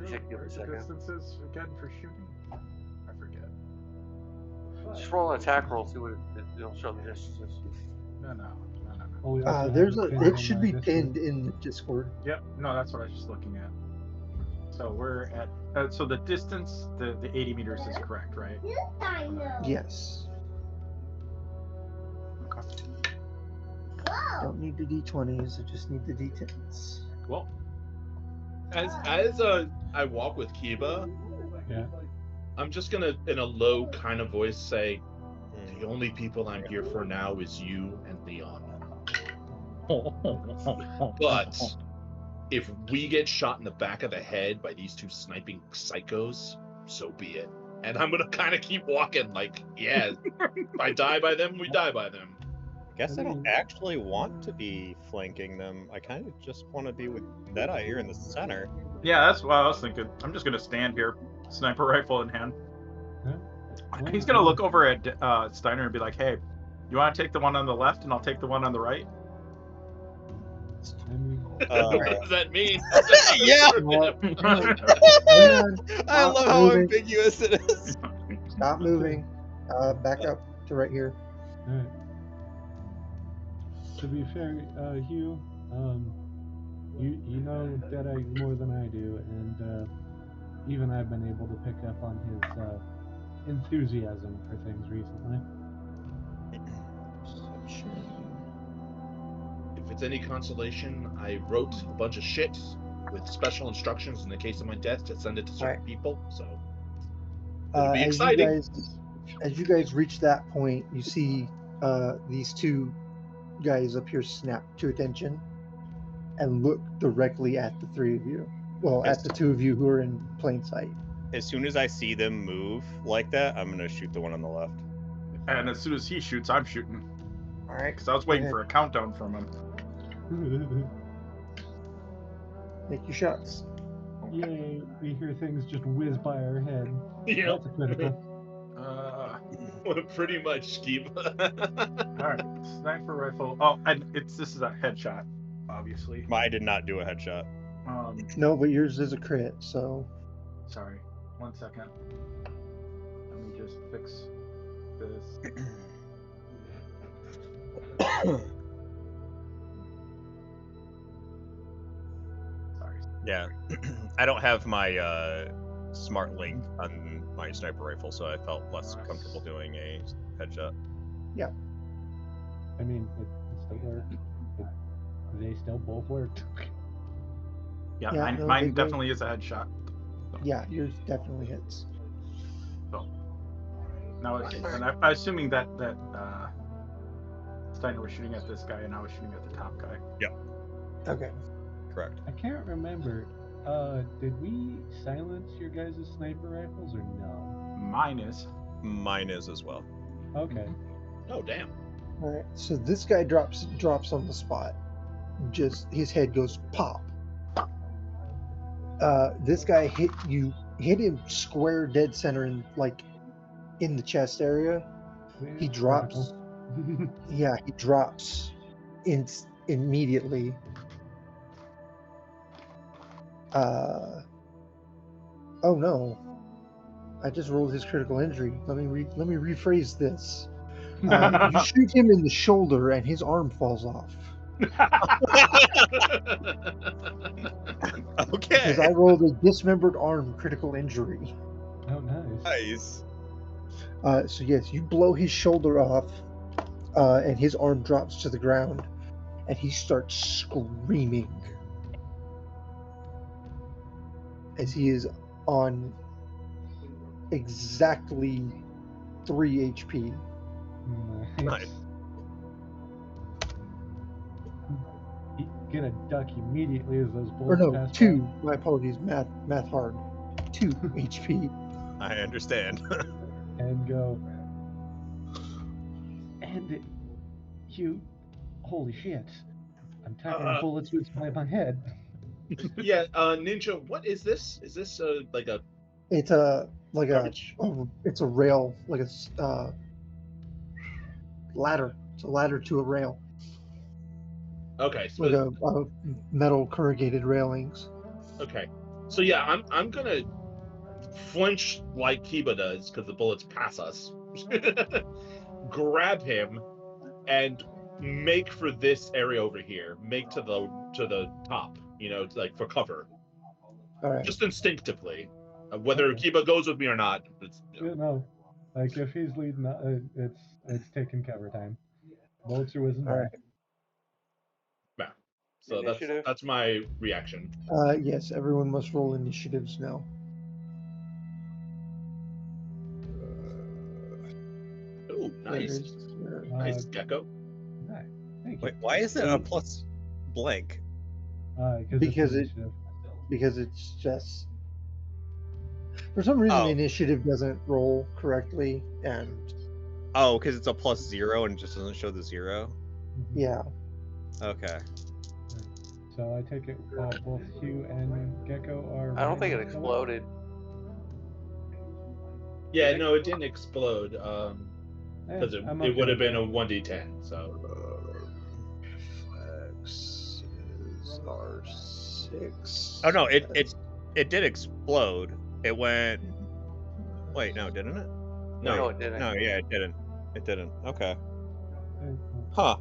are the distances again for shooting? I forget. Just roll an attack roll, see what it'll show the distances. No. It should be pinned in the Discord. Yep. No, that's what I was just looking at. So we're at. So the distance, the 80 meters is correct, right? Yes. Okay. Don't need the D20s. I just need the D10s. Well, as I walk with Kiba, yeah, I'm just gonna, in a low kind of voice, say, "The only people I'm here for now is you and Leon. But if we get shot in the back of the head by these two sniping psychos, so be it." And I'm gonna kind of keep walking, like, yeah, if I die by them, we die by them. I guess I don't actually want to be flanking them. I kind of just want to be with Deadeye here in the center. Yeah, that's what I was thinking. I'm just gonna stand here, sniper rifle in hand. He's gonna look over at Steiner and be like, "Hey, you want to take the one on the left, and I'll take the one on the right?" I mean, What does that mean? Yeah. I Stop love how moving. ambiguous it is. Stop moving. Back up to right here. alright. To be fair, Hugh, you know Deadeye more than I do, and even I've been able to pick up on his enthusiasm for things recently. If it's any consolation, I wrote a bunch of shit with special instructions in the case of my death to send it to certain people. So it'll be exciting. As you guys reach that point, you see these two guys up here snap to attention and look directly at the three of you. Well, at the two of you who are in plain sight. As soon as I see them move like that, I'm gonna shoot the one on the left. And as soon as he shoots, I'm shooting. All right. Because I was waiting for a countdown from him. Make your shots. Yay, we hear things just whiz by our head. Yeah. That's a critical. Pretty much, Keep. Alright, sniper rifle. Oh, and this is a headshot, obviously. I did not do a headshot. No, but yours is a crit, so. Sorry, 1 second. Let me just fix this. Sorry. Yeah, I don't have my smart link on my sniper rifle, so I felt less comfortable doing a headshot. Yeah. I mean, it still worked. They still both worked. Yeah, Yeah, mine, no, mine they go- definitely is a headshot. Yeah, yours definitely hits. So now, I'm assuming that Steiner was shooting at this guy, and I was shooting at the top guy. Yep. Okay. Correct. I can't remember. Did we silence your guys' sniper rifles or no? Mine is. Mine is as well. Okay. Oh, damn. All right. So this guy drops on the spot. Just his head goes pop. This guy hit him square dead center in the chest area. He drops. Yeah, he drops immediately. Oh no! I just rolled his critical injury. Let me rephrase this. You shoot him in the shoulder, and his arm falls off. Okay. Because I rolled a dismembered arm critical injury. Oh, nice. Nice. So yes, you blow his shoulder off, and his arm drops to the ground, and he starts screaming as he is on exactly 3 HP. Nice. He's gonna duck immediately as those Or bullets no, pass 2. by. My apologies, math hard. 2 HP. I understand. And go. You, holy shit! I'm tackling bullets with my head. Yeah, Ninja, what is this? Is this like a It's it's a rail, like a ladder. It's a ladder to a rail. okay? So Like a metal corrugated railings. okay, so yeah, I'm gonna flinch like Kiba does because the bullets pass us. Grab him and make for this area over here. Make to the top. You know, like for cover. All right. Just instinctively, whether Kiba goes with me or not. It's, No, like if he's leading, it's taking cover time. Bullets are whizzing All by. right. yeah. So Initiative. that's my reaction. Yes, everyone must roll initiatives now. Ooh, nice, nice Gecko. Nice. Thank you. Wait, why is it a plus blank? Because it's just for some reason initiative doesn't roll correctly, and Oh, because it's a +0 and it just doesn't show the 0. yeah. Okay. So I take it both Hugh and Gecko are. I don't think it running together? exploded. Yeah, no, it didn't explode. Because I'm it okay would have with been a 1d10. So X is R6. Oh no, it did explode. It went. Wait, no, didn't it? No, it didn't. No, yeah, it didn't. It didn't. Okay. that. Huh.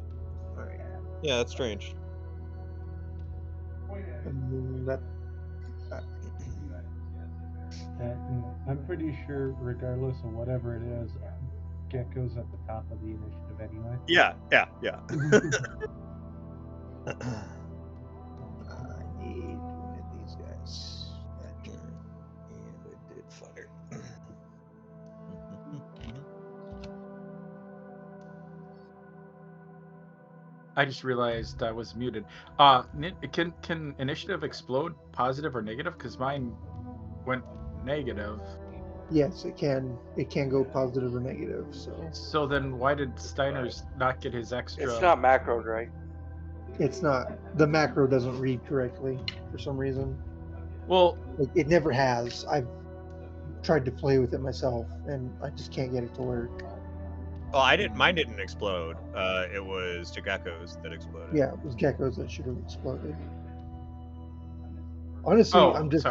Alright. Yeah, that's strange. And that I'm pretty sure, regardless of whatever it is, Gecko's at the top of the initiative anyway. Yeah. I need one of these guys that turn, and I did fire. I just realized I was muted. Can initiative explode positive or negative? Because mine went negative. Yes, it can. It can go positive or negative. So then why did Steiner's not get his extra? It's not macroed, right? It's not. The macro doesn't read correctly for some reason. Well, it never has. I've tried to play with it myself, and I just can't get it to work. Well, mine didn't explode. It was Gecko's that exploded. Yeah, it was Gecko's that should have exploded. Honestly, I'm just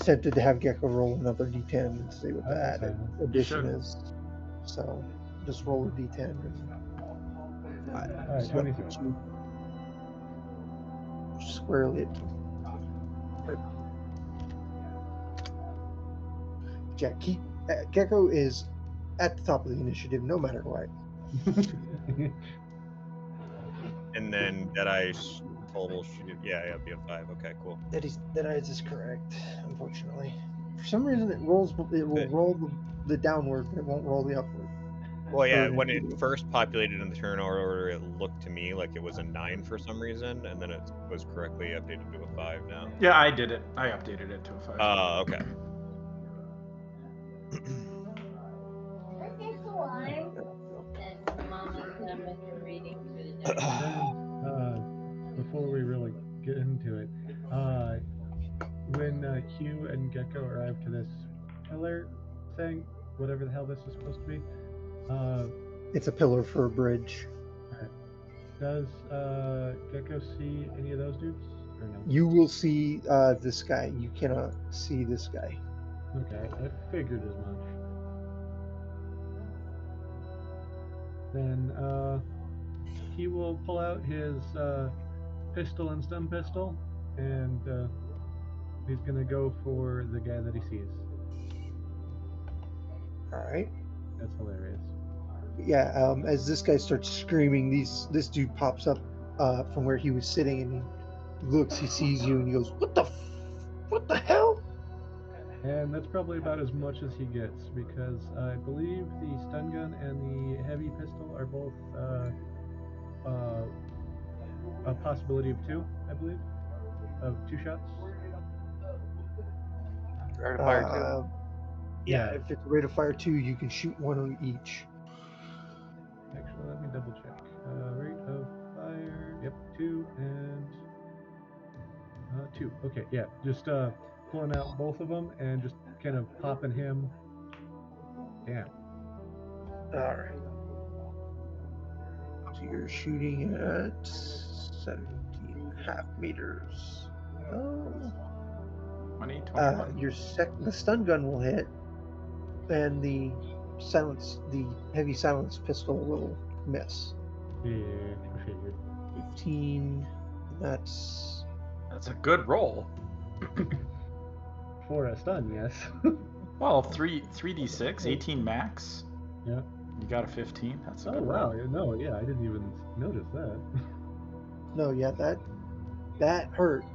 tempted to have Gecko roll another D10 and see what the added addition is. So just roll a D10. Alright, 23. Squarely at Jack. Gecko is at the top of the initiative, no matter what. And then Deadeye's total should be a 5. Okay, cool. Deadeye's is correct, unfortunately. For some reason, it will roll the downward, but it won't roll the upward. Well, yeah, when it first populated in the turn order, it looked to me like it was a 9 for some reason, and then it was correctly updated to a 5 now. Yeah, I did it. I updated it to a 5. Oh, okay. Before we really get into it, when Q and Gecko arrive to this pillar thing, whatever the hell this is supposed to be, it's a pillar for a bridge. Right. Does Gecko see any of those dudes? Or no? You will see this guy. You cannot see this guy. Okay, I figured as much. Then he will pull out his pistol and stun pistol, and he's gonna go for the guy that he sees. All right. That's hilarious. Yeah. As this guy starts screaming, this dude pops up from where he was sitting, and he looks. He sees you, and he goes, "What the hell?" And that's probably about as much as he gets, because I believe the stun gun and the heavy pistol are both a possibility of 2, I believe, of 2 shots. Rate of fire 2. Yeah, if it's a rate of fire 2, you can shoot 1 on each. Actually, let me double check. Rate of fire, yep, 2 and 2. Okay, yeah, just pulling out both of them and just kind of popping him. Damn. All right. So you're shooting at 17.5 meters. 20, 21. The stun gun will hit, and the heavy silence pistol will miss. Yeah, I figured. 15. That's a good roll. For a stun, yes. Well, 3d6, 18 max. Yeah. You got a 15. That's a good wow. roll. No, yeah, I didn't even notice that. No, yeah, that hurt.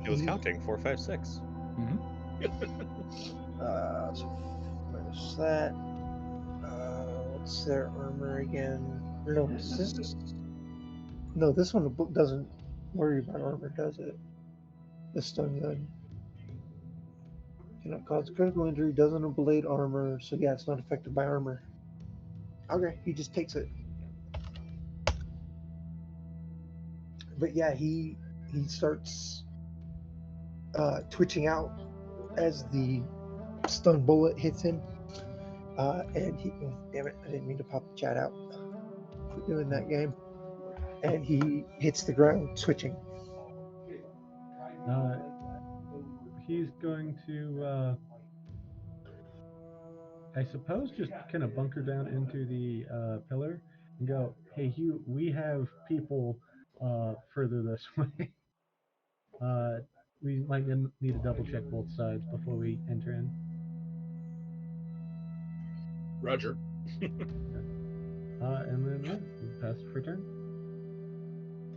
It was counting 4, 5, 6. Mm-hmm. So minus that. What's their armor again? No, this one doesn't worry about armor, does it? The stun gun cannot cause critical injury, doesn't ablate armor, so yeah, it's not affected by armor. Okay, he just takes it. But yeah, he starts twitching out as the stun bullet hits him. And he, oh, damn it, I didn't mean to pop the chat out. Quit doing that game. And he hits the ground, twitching. He's going to, I suppose, just kind of bunker down into the pillar and go, "Hey, Hugh, we have people further this way. We might need to double check both sides before we enter in." Roger. And then pass for turn.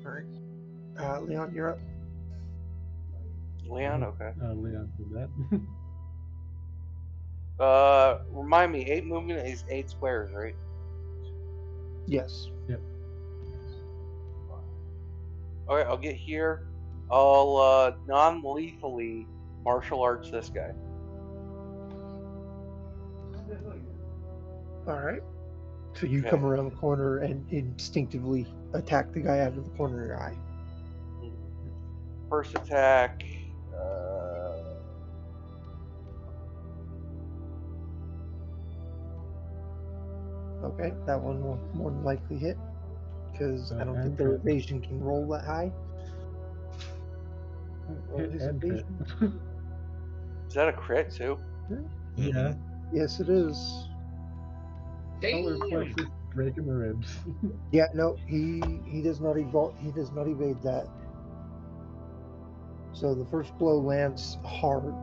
All right. Leon, you're up. Leon, okay. Leon did that. Remind me, 8 movement is 8 squares, right? Yes. Yep. Alright, I'll get here. I'll non-lethally martial arts this guy. All right. So you come around the corner and instinctively attack the guy out of the corner of your eye. First attack. Okay, that one will more than likely hit because I don't think their evasion can roll that high. Roll his evasion. Is that a crit too? Yeah. Yes, it is. Solar plexus breaking the ribs. Yeah, no, he does not he does not evade that. So the first blow lands hard.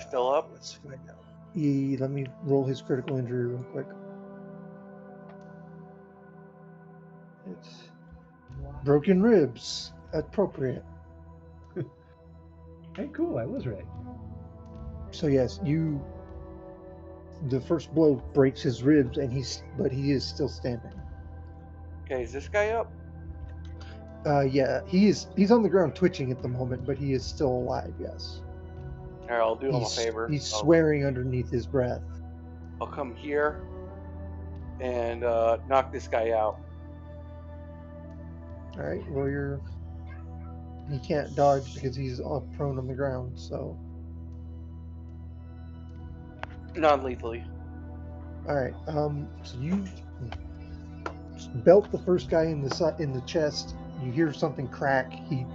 Still up? Let's find out. Let me roll his critical injury real quick. It's broken ribs. Appropriate. Hey, cool, I was right. So yes, the first blow breaks his ribs, and he is still standing. Okay, is this guy up? Yeah, he's on the ground twitching at the moment, but he is still alive. Yes. Alright, I'll do him a favor. He's swearing underneath his breath. I'll come here and knock this guy out. All right. Well, he can't dodge because he's prone on the ground. So. Non-lethally. All right. So you belt the first guy in the chest. You hear something crack. He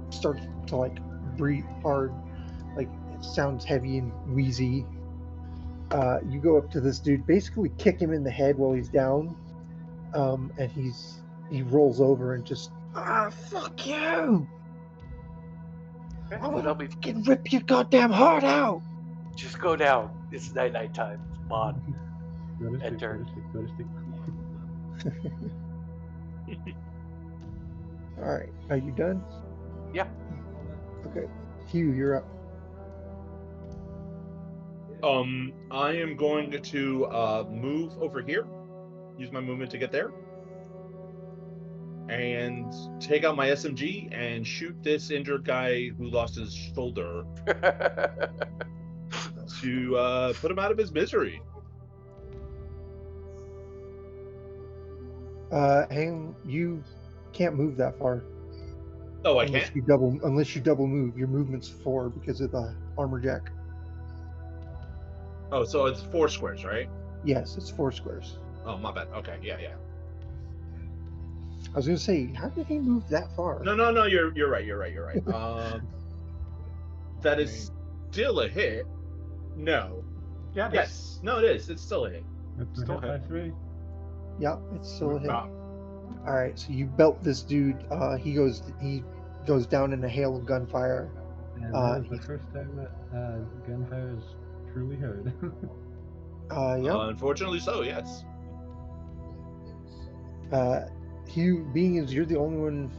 starts to breathe hard, it sounds heavy and wheezy. You go up to this dude, basically kick him in the head while he's down, and he rolls over and just fuck you! Okay, I'm gonna fucking rip your goddamn heart out! Just go down. It's night time. Come on. Enter. All right, are you done? Yeah. Okay, Hugh, you're up. I am going to move over here. Use my movement to get there. And take out my SMG and shoot this injured guy who lost his shoulder to put him out of his misery. Hang, you can't move that far. Oh, unless you double move. Your movement's 4 because of the armor jack. Oh, so it's 4 squares, right? Yes, it's 4 squares. Oh, my bad. Okay, yeah. I was gonna say, how did he move that far? No, you're right. That is still a hit. No. Yeah. Yes. No, it is. It's still a hit. It's still hit by 3. Yep, it's still a hit. All right, so you belt this dude. He goes down in a hail of gunfire. And that is the first time that gunfire is truly heard. Yeah. Unfortunately, so yes. Hugh, being as you're the only one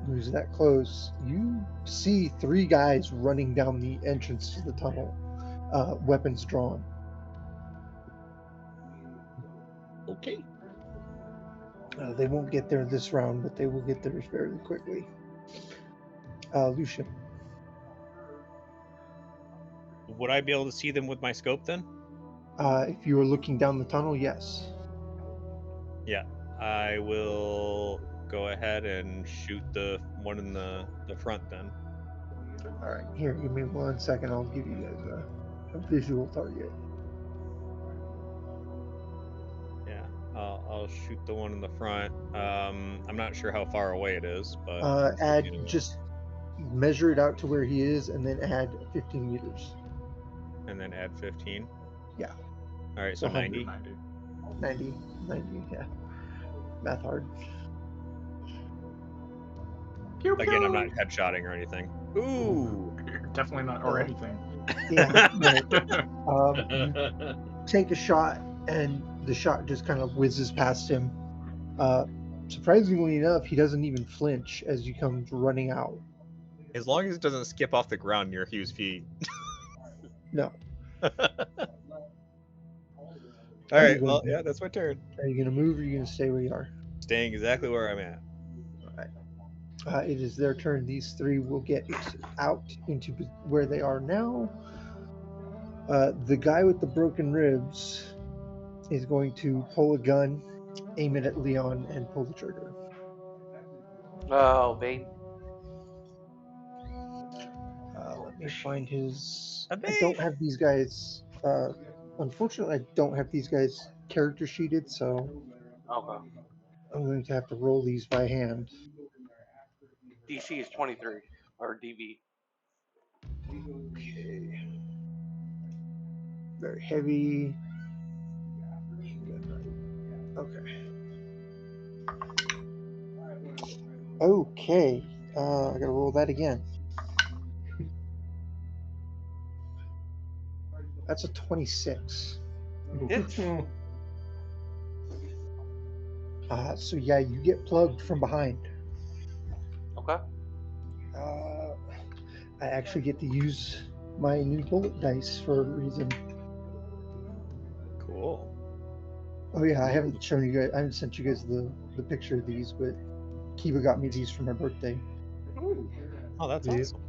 who's that close, you see 3 guys running down the entrance to the tunnel, weapons drawn. Okay. They won't get there this round, but they will get there fairly quickly. Lucian. Would I be able to see them with my scope then? If you were looking down the tunnel, yes. Yeah, I will go ahead and shoot the one in the front then. All right, here, give me 1 second. I'll give you guys a visual target. Yeah, I'll shoot the one in the front. I'm not sure how far away it is, but Add just measure it out to where he is, and then add 15 meters. and then add 15. Yeah. All right, so 90. 90, yeah. Math hard. Pew, Again, I'm pew. not headshotting or anything. Ooh. Definitely not, or anything. Yeah. You take a shot, and the shot just kind of whizzes past him. Surprisingly enough, he doesn't even flinch as you come running out. As long as it doesn't skip off the ground near Hugh's feet. No. All right, well, yeah, that's my turn. Are you going to move, or are you going to stay where you are? Staying exactly where I'm at. All right. It is their turn. These three will get out into where they are now. The guy with the broken ribs is going to pull a gun, aim it at Leon, and pull the trigger. Oh, babe. Let me find his. A I don't beef. have these guys. Unfortunately, I don't have these guys character sheeted, so Okay. I'm going to have to roll these by hand. DC is 23 or DV. Okay. Very heavy. Okay. Okay. I gotta roll that again. That's a 26. Hits. So yeah, you get plugged from behind. Okay. I actually get to use my new bullet dice for a reason. Cool. Oh yeah, I haven't shown you guys. I haven't sent you guys the picture of these, but Kiva got me these for my birthday. Oh, that's Yeah. awesome.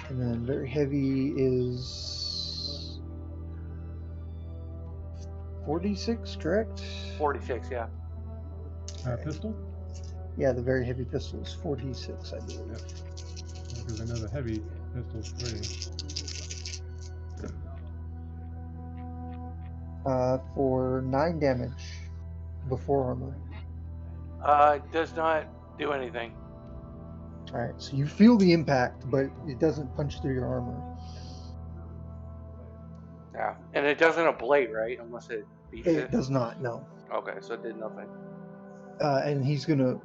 And then very heavy is 46, correct? 46, yeah. Pistol? Yeah, the very heavy pistol is 46, I believe. Yep. Because I know the heavy pistol's 3. For 9 damage before armor. It does not do anything. Alright, so you feel the impact, but it doesn't punch through your armor. Yeah. And it doesn't ablate, right? Unless it beats It it. does not, no. Okay, so it did nothing. And he's gonna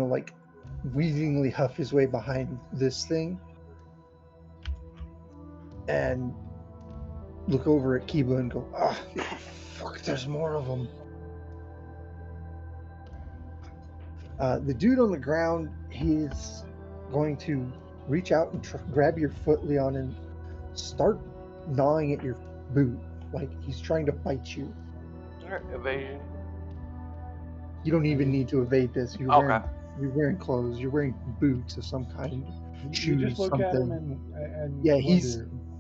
like wheezingly huff his way behind this thing and look over at Kiba and go, "Ah, fuck! There's more of them." The dude on the ground, he's going to reach out and grab your foot, Leon, and start gnawing at your boot, like he's trying to bite you. Alright, evasion. You don't even need to evade this. You're Okay. wearing clothes. You're wearing boots of some kind. You Shoes, just look at him something. and Yeah, wonder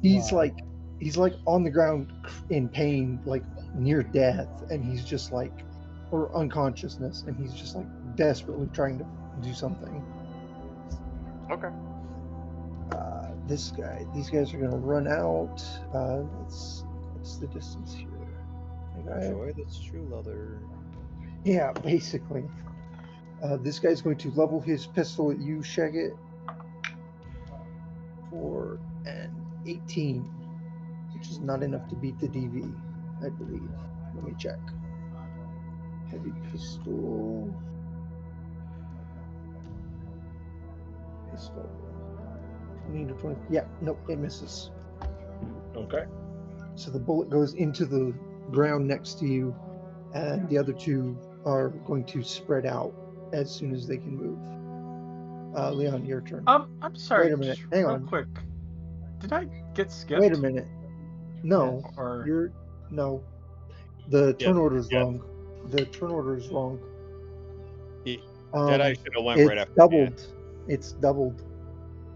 he's why. he's like on the ground in pain, like near death, and he's just like, or unconsciousness, and he's just like desperately trying to do something. Okay. These guys are gonna run out. What's the distance here? Enjoy this true leather. Yeah, basically. This guy's going to level his pistol at you, Shagget, for an 18, which is not enough to beat the DV, I believe. Let me check. Heavy pistol. 20 to 20. Yeah, nope, it misses. Okay. So the bullet goes into the ground next to you, and the other two are going to spread out as soon as they can move. Leon, your turn. I'm sorry. Wait a minute. Just Hang real on. quick. Did I get skipped? Wait a minute. No, Yeah, or- you're no. The turn order is yeah. wrong. The turn order is wrong. Deadeye should have went It's right after doubled. me. It's doubled.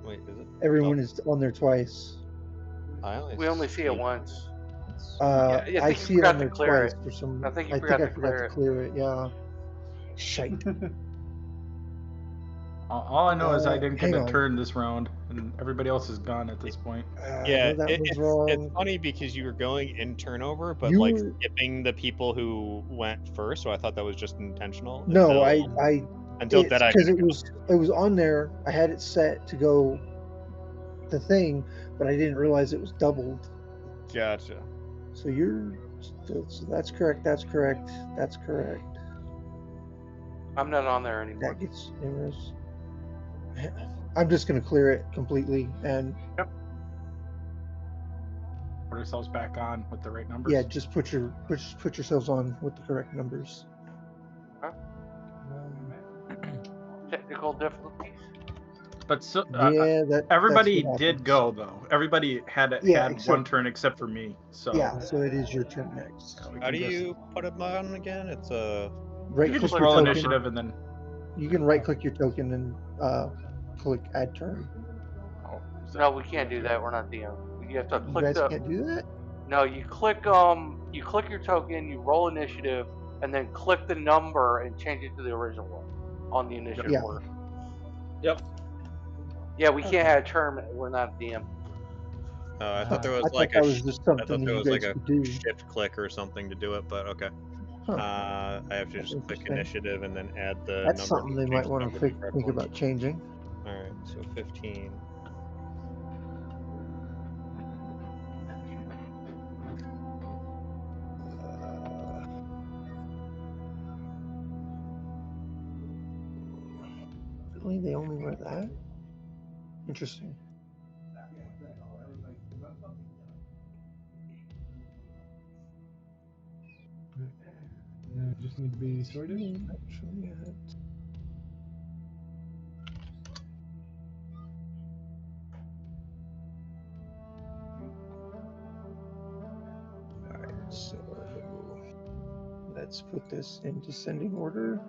Wait, is it? Everyone is on there twice. We only see it once. I think you see it forgot on to there clear twice it. for some. I think you I forgot think I to forgot clear to it. clear it. Yeah. Shite. All I know is I didn't get hang a on. turn this round, and everybody else is gone at this point. Yeah, no, that was wrong. it's funny because you were going in turnover, but You like were- skipping the people who went first. So I thought that was just intentional. No, until it's that because it was on there. I had it set to go the thing, but I didn't realize it was doubled. Gotcha. So so that's correct. That's correct. That's correct. I'm not on there anymore. That gets numerous. I'm just gonna clear it completely and Put ourselves back on with the right numbers. yeah, just put yourselves on with the correct numbers. Technical difficulties. But so Yeah, everybody that's what did happens. go though. Everybody had except- one turn except for me. So Yeah, so it is your turn next. we How can do just- you put it on again? It's a Right You can click just your roll token. initiative and then. You can right click your token and click add turn. Oh, is that- No, we can't do that. We're not DM. You have to You click guys the. can't do that? No, you click your token, you roll initiative, and then click the number and change it to the original one on the initiative Yeah. order. Yep. Yeah, we can't add term. We're not DM. I thought there was I thought like that a was just I something thought there you was like guys a could do. shift click or something to do it, but okay. Huh. I have to That's just click interesting. initiative and then add the That's number. something they change might the want number to the correct think one. about changing. All right, so 15. Really, they only wear that? Interesting. Just need to be sorted. Actually, Alright, so let's put this in descending order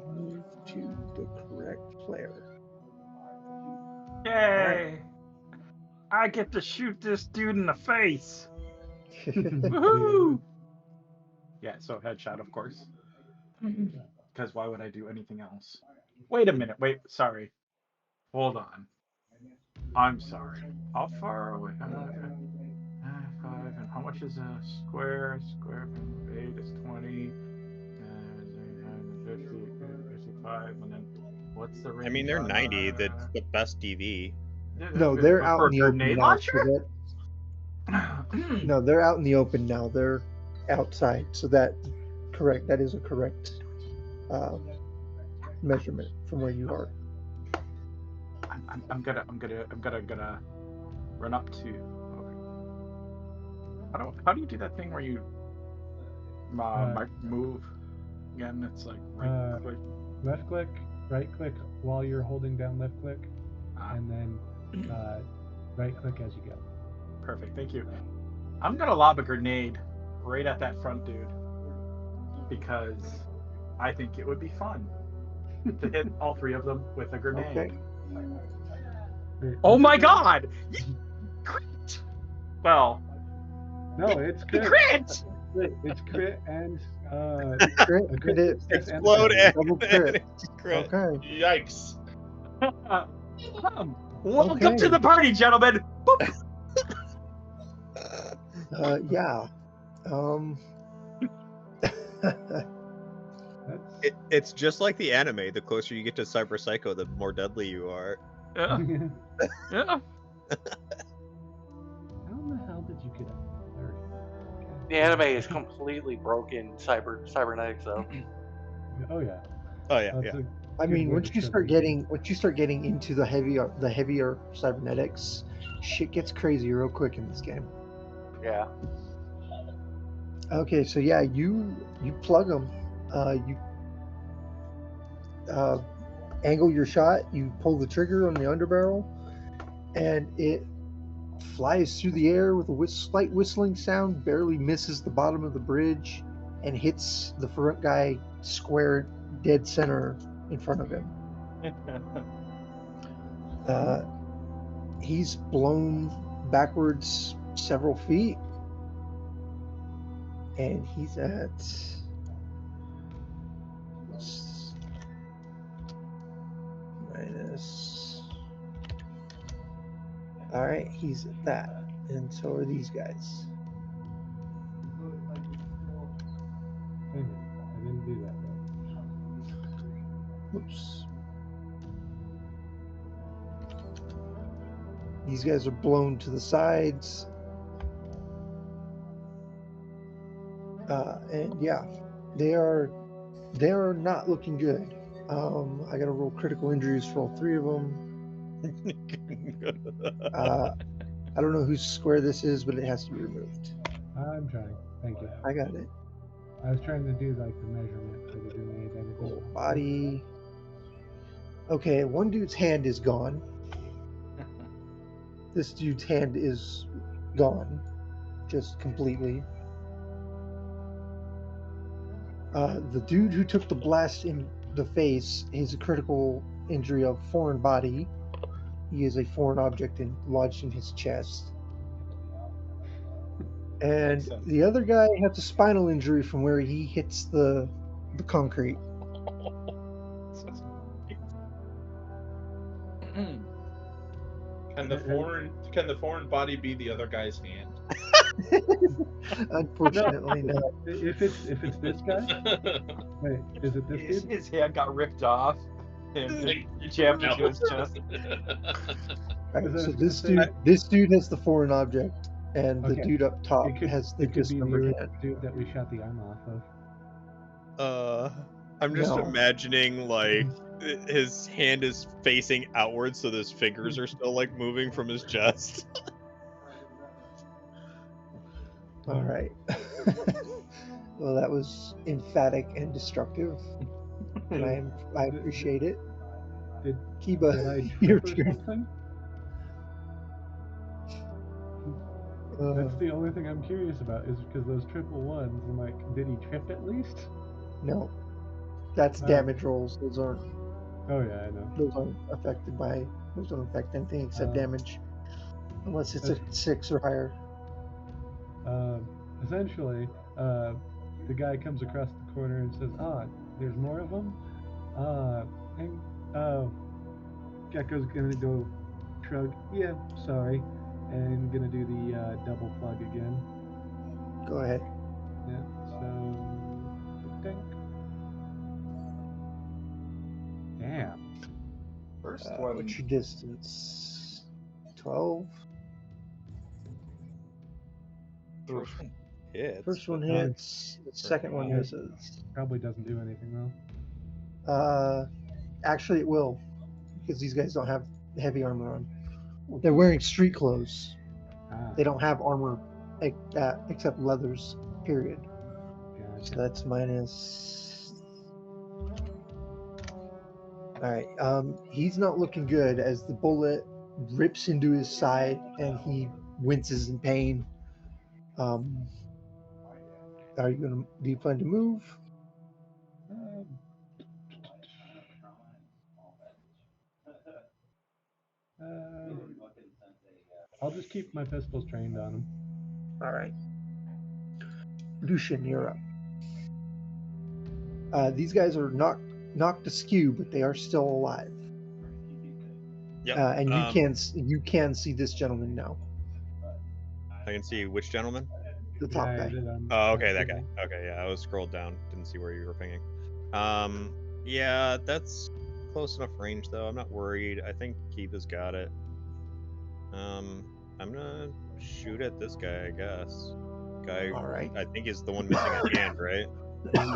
and move to the correct player. Yay! I get to shoot this dude in the face. Woohoo! Yeah, so headshot, of course. Because why would I do anything else? Wait a minute. Wait, sorry. Hold on. I'm sorry. How far away? 5, and how much is a square? Square of 8 is 20. 50, 55, and then what's the range? I mean, they're on, 90. That's the best DV. No, they're out for in the open grenade now. launcher? No, they're out in the open now. They're outside. So that is a correct measurement from where you are. I'm gonna run up to. Okay. How do you do that thing where you move? Again, it's like right click. Left click, right click while you're holding down left click, and then right click as you go. Perfect, thank you. I'm gonna lob a grenade right at that front dude because I think it would be fun to hit all three of them with a grenade. Okay. Oh my god! Crit! Well, no, it's he crit. crit! It's crit and Crit, crit it. Explode Double crit. crit. Okay. Yikes. Welcome to the party, gentlemen. Boop. Yeah. It's just like the anime. The closer you get to Cyber Psycho, the more deadly you are. Yeah. Yeah. How in the hell did you get up 30? Okay. The anime is completely broken cybernetics though. Oh yeah. Oh yeah, That's yeah. a I good mean, way once to you show start the- getting into the heavier cybernetics, shit gets crazy real quick in this game. Yeah. Okay, so yeah, you plug them. You angle your shot. You pull the trigger on the underbarrel, and it flies through the air with a slight whistling sound. Barely misses the bottom of the bridge, and hits the front guy square dead center in front of him. He's blown backwards several feet, and he's at All right, he's at that, and so are these guys. Wait a minute, I didn't do that right. Oops. These guys are blown to the sides. And yeah, they are not looking good. I got to roll critical injuries for all three of them. I don't know whose square this is, but it has to be removed. I'm trying. Thank you. I got it. I was trying to do like the measurement for the grenade and it Roll didn't. body. Okay, one dude's hand is gone. This dude's hand is gone, just completely. The dude who took the blast in the face is a critical injury of foreign body. He is a foreign object lodged in his chest. And the other guy has a spinal injury from where he hits the concrete. Can the foreign body be the other guy's hand? Unfortunately, no. If it's this guy, wait, is it this dude? His hand got ripped off and jammed into his chest. Right, so this dude has the foreign object, and the dude up top has the dismembered hand. Dude that we shot the arm off of. I'm just imagining like his hand is facing outwards, so his fingers are still like moving from his chest. All right. Well, that was emphatic and destructive, and I appreciate it. Kiba, your turn. That's the only thing I'm curious about is because those triple ones. I'm like, did he trip at least? No, that's damage rolls. Those aren't. Oh yeah, I know. Those aren't affected by. Those don't affect anything except damage, unless it's a 6 or higher. Essentially, the guy comes across the corner and says, there's more of them? Gecko's gonna go shrug, yeah, sorry, and gonna do the double plug again. Go ahead. Yeah, so... Damn. First one. What's your distance? 12? First one hits. The second one misses. Probably doesn't do anything though. Actually, it will, because these guys don't have heavy armor on. They're wearing street clothes. They don't have armor except leathers. Period. Gotcha. So that's minus. All right. He's not looking good as the bullet rips into his side and he winces in pain. Do you plan to move? I'll just keep my pistols trained on him. All right. Lucian, you're up. These guys are knocked askew, but they are still alive. Yeah. And you can see this gentleman now. I can see which gentleman? The top guy. Oh, okay, that guy. Okay, yeah, I was scrolled down. Didn't see where you were pinging. Yeah, that's close enough range, though. I'm not worried. I think Kiba's got it. I'm gonna shoot at this guy, I guess. All right. I think is the one missing a hand, right?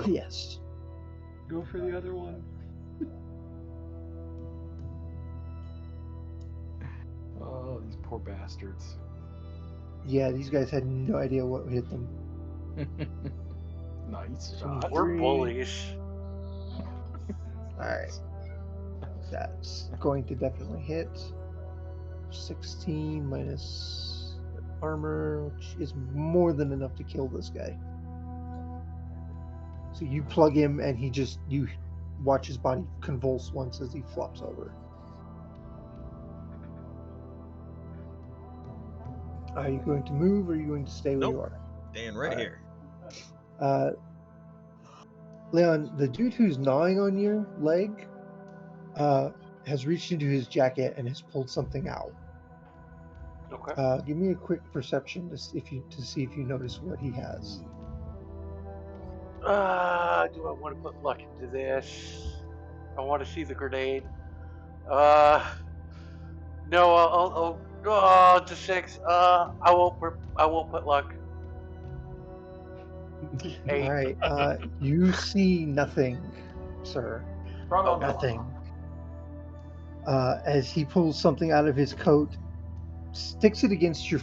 Yes. Go for the other one. Oh, these poor bastards. Yeah, these guys had no idea what hit them. Nice shot. We're bullies. Alright. That's going to definitely hit. 16 minus armor, which is more than enough to kill this guy. So you plug him and you watch his body convulse once as he flops over. Are you going to move or are you going to stay where you are? Staying right here. Leon, the dude who's gnawing on your leg has reached into his jacket and has pulled something out. Okay. Give me a quick perception to see if you notice what he has. Do I want to put luck into this? I want to see the grenade. No, to 6. I won't put luck. 8. All right. You see nothing, sir. Probably Nothing. As he pulls something out of his coat, sticks it against your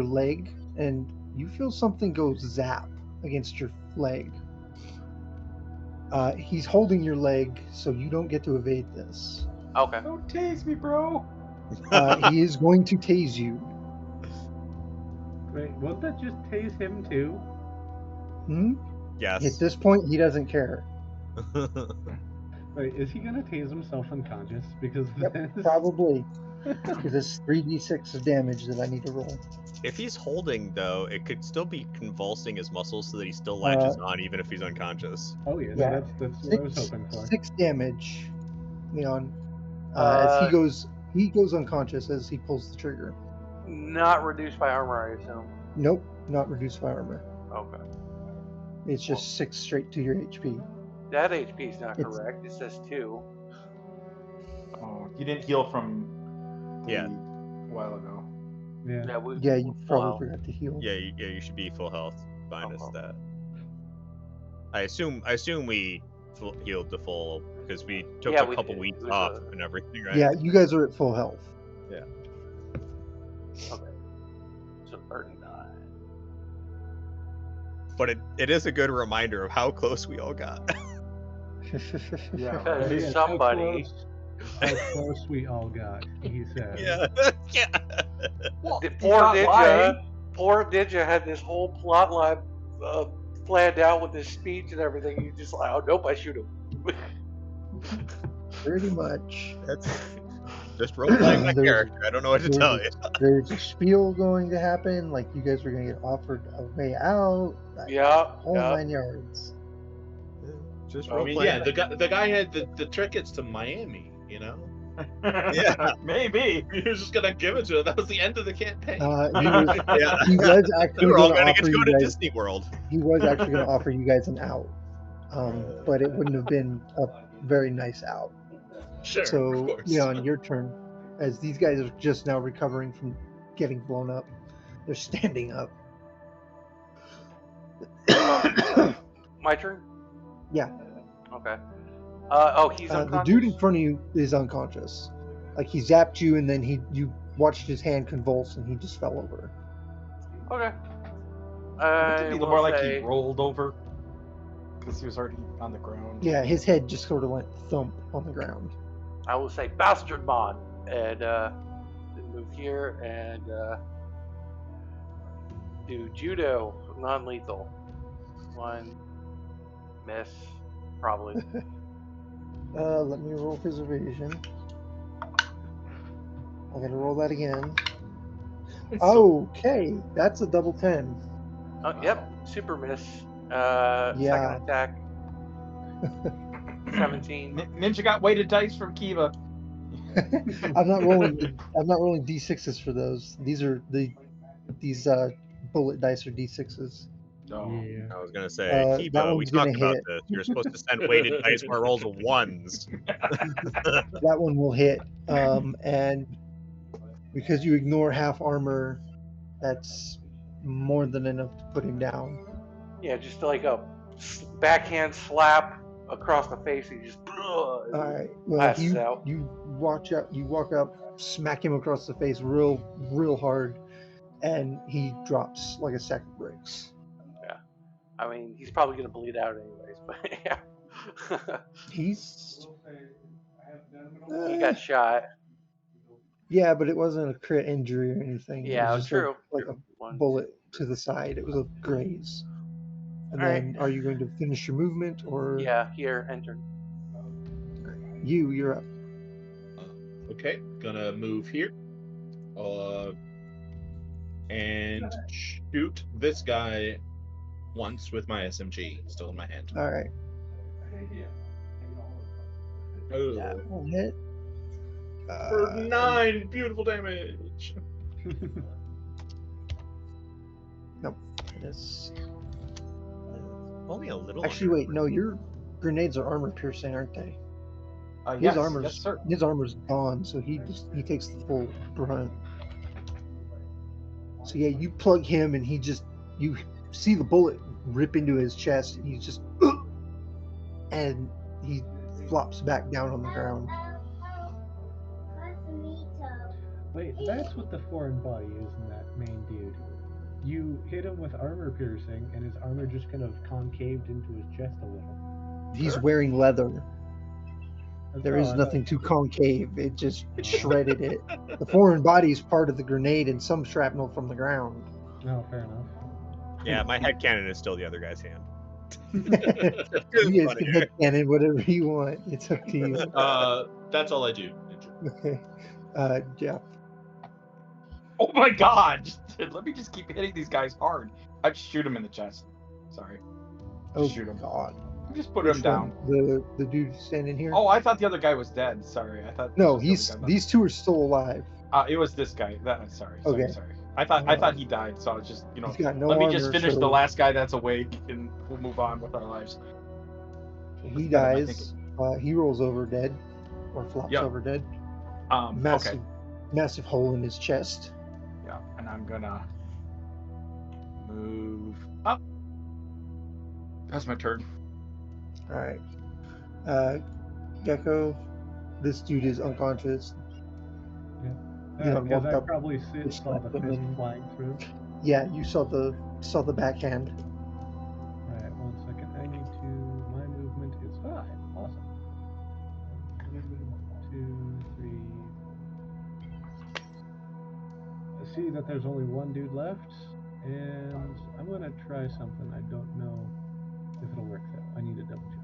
leg, and you feel something go zap against your leg. He's holding your leg, so you don't get to evade this. Okay. Don't tase me, bro. He is going to tase you. Wait, won't that just tase him too? Hmm? Yes. At this point, he doesn't care. Wait, is he gonna tase himself unconscious? Because Yep, this... probably. Because it's 3d6 of damage that I need to roll. If he's holding, though, it could still be convulsing his muscles so that he still latches on even if he's unconscious. Oh yeah, Yeah. no, that's what I was hoping for. 6 damage, Leon. As he goes unconscious as he pulls the trigger. Not reduced by armor, I assume. Nope, not reduced by armor. Okay. It's just 6 straight to your HP. That HP is not correct. It says 2. Oh, you didn't heal from Yeah. a while ago. Yeah. Yeah, you probably forgot to heal. Yeah, you should be full health minus Uh-huh. that. I assume we healed to full because we took Yeah, a we couple did. weeks It was off a- and everything, right? Yeah, you guys are at full health. Okay. So 39. But it is a good reminder of how close we all got. Yeah. Because right. somebody. How close we all got, he said. yeah. Well, The he's poor not Ninja. lying. Poor Ninja had this whole plot line planned out with his speech and everything. You just like, oh nope, I shoot him. Pretty much. That's just role playing my character. I don't know what to tell you. There's a spiel going to happen, like you guys were going to get offered a way out. Yeah. Whole 9 yards. Just I role mean, playing. yeah, the guy had the tickets to Miami, you know? Yeah. Maybe. He was just gonna give it to him. That was the end of the campaign. He was actually We were all going to gonna get offer to go you to guys. Disney World. He was actually going to offer you guys an out, but it wouldn't have been a very nice out. Sure, of So, course. Leon, your turn. As these guys are just now recovering from getting blown up, they're standing up. My turn. Yeah. Okay. He's The unconscious. dude in front of you is unconscious. Like he zapped you, and then you watched his hand convulse, and he just fell over. Okay. It'd be more like he rolled over because he was already on the ground. Yeah, his head just sort of went thump on the ground. I will say bastard mod and move here and do judo non-lethal. 1 miss probably. Let me roll his evasion. I'm gonna roll that again. Okay, that's a double 10. Yep, super miss. Yeah. Second attack. 17. Ninja got weighted dice from Kiva. I'm not rolling d6s for those. These bullet dice are d6s. Oh. Yeah. I was gonna say, that Kiba, we one's gonna talked about hit. this. You're supposed to send weighted dice for rolls of 1s. That one will hit. And because you ignore half armor, that's more than enough to put him down. Yeah, just like a backhand slap across the face. He just. All right. Well, passes out. you walk up, smack him across the face real hard, and he drops like a sack of bricks. I mean, he's probably gonna bleed out anyways, but yeah. He's He got shot. Yeah, but it wasn't a crit injury or anything. It Yeah, was just true. like True. a bullet to the side. It was a graze. And All then, are you going to finish your movement, or Yeah, here, enter. you're up? Okay, gonna move here. And shoot this guy once with my SMG still in my hand. All right, Oh, that will hit. for 9 beautiful damage. Nope. This. Only a little. Actually, wait. No, your grenades are armor piercing, aren't they? Yes, yes, sir. His armor's gone, so he takes the full brunt. So yeah, you plug him, and you see the bullet rip into his chest, and he's just, and he flops back down on the ground. Wait, that's what the foreign body is in that main dude. You hit him with armor piercing, and his armor just kind of concaved into his chest a little. He's wearing leather. There is I nothing too concave. It just shredded it. The foreign body is part of the grenade and some shrapnel from the ground. No, fair enough. Yeah, my headcanon is still the other guy's hand. You guys can headcanon whatever you want. It's up to you. That's all I do. Okay. Jeff. Oh my god! Let me just keep hitting these guys hard. I just shoot him in the chest. Sorry. Oh, shoot him. God. Just put him down. The dude standing here? Oh, I thought the other guy was dead. Sorry, I thought. No, these two are still alive. It was this guy. Sorry. Okay. Sorry. I thought he died, so I was just He's got no let me armor, just finish so the last guy that's awake, and we'll move on with our lives. he dies. He rolls over dead, or flops over dead. Okay. Massive hole in his chest. Yeah, and I'm gonna move up. That's my turn. All right. Gecko, this dude is unconscious. Yeah. walked I up, probably just saw the slapped him fist in. flying through. Yeah, you saw the backhand. Alright, 1 second. My movement is 5. Awesome. 1, 2, 3. I see that there's only one dude left, and I'm gonna try something. I don't know if it'll work though. I need to double check.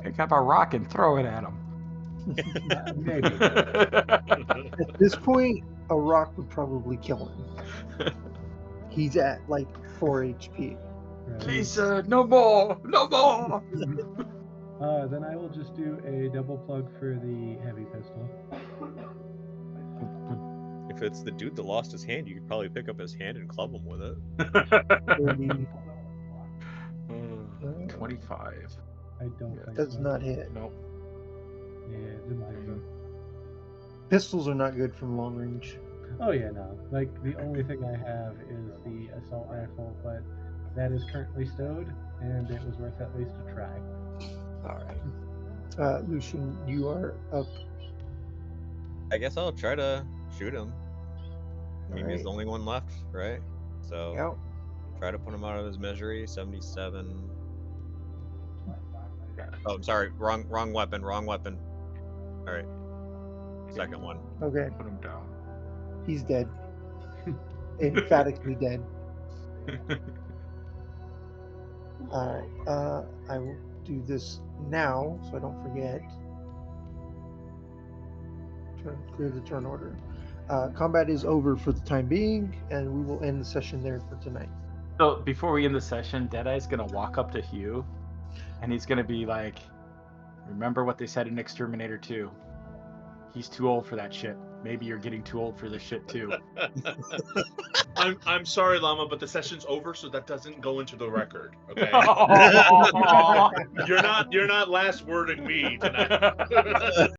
Pick up a rock and throw it at him. Maybe. At this point, a rock would probably kill him. He's at like 4 HP. Right. Please, sir, no more. Then I will just do a double plug for the heavy pistol. If it's the dude that lost his hand, you could probably pick up his hand and club him with it. 25. I don't think Does so. not hit. Nope. Yeah, it might be. Pistols are not good from long range. Oh yeah, no. Like the only thing I have is the assault rifle, but that is currently stowed, and it was worth at least a try. All right. Lucian, you are up. I guess I'll try to shoot him. I mean, he's Alright. the only one left, right? So Yeah. try to put him out of his misery. 77. Oh, I'm sorry. Wrong weapon. All right. Second one. Okay. Put him down. He's dead. Emphatically dead. All right. I will do this now, so I don't forget. Clear the turn order. Combat is over for the time being, and we will end the session there for tonight. So before we end the session, Deadeye's gonna walk up to Hugh, and he's gonna be like, "Remember what they said in Exterminator 2? He's too old for that shit. Maybe you're getting too old for this shit too." I'm sorry, Llama, but the session's over, so that doesn't go into the record. Okay. You're not last wording me tonight.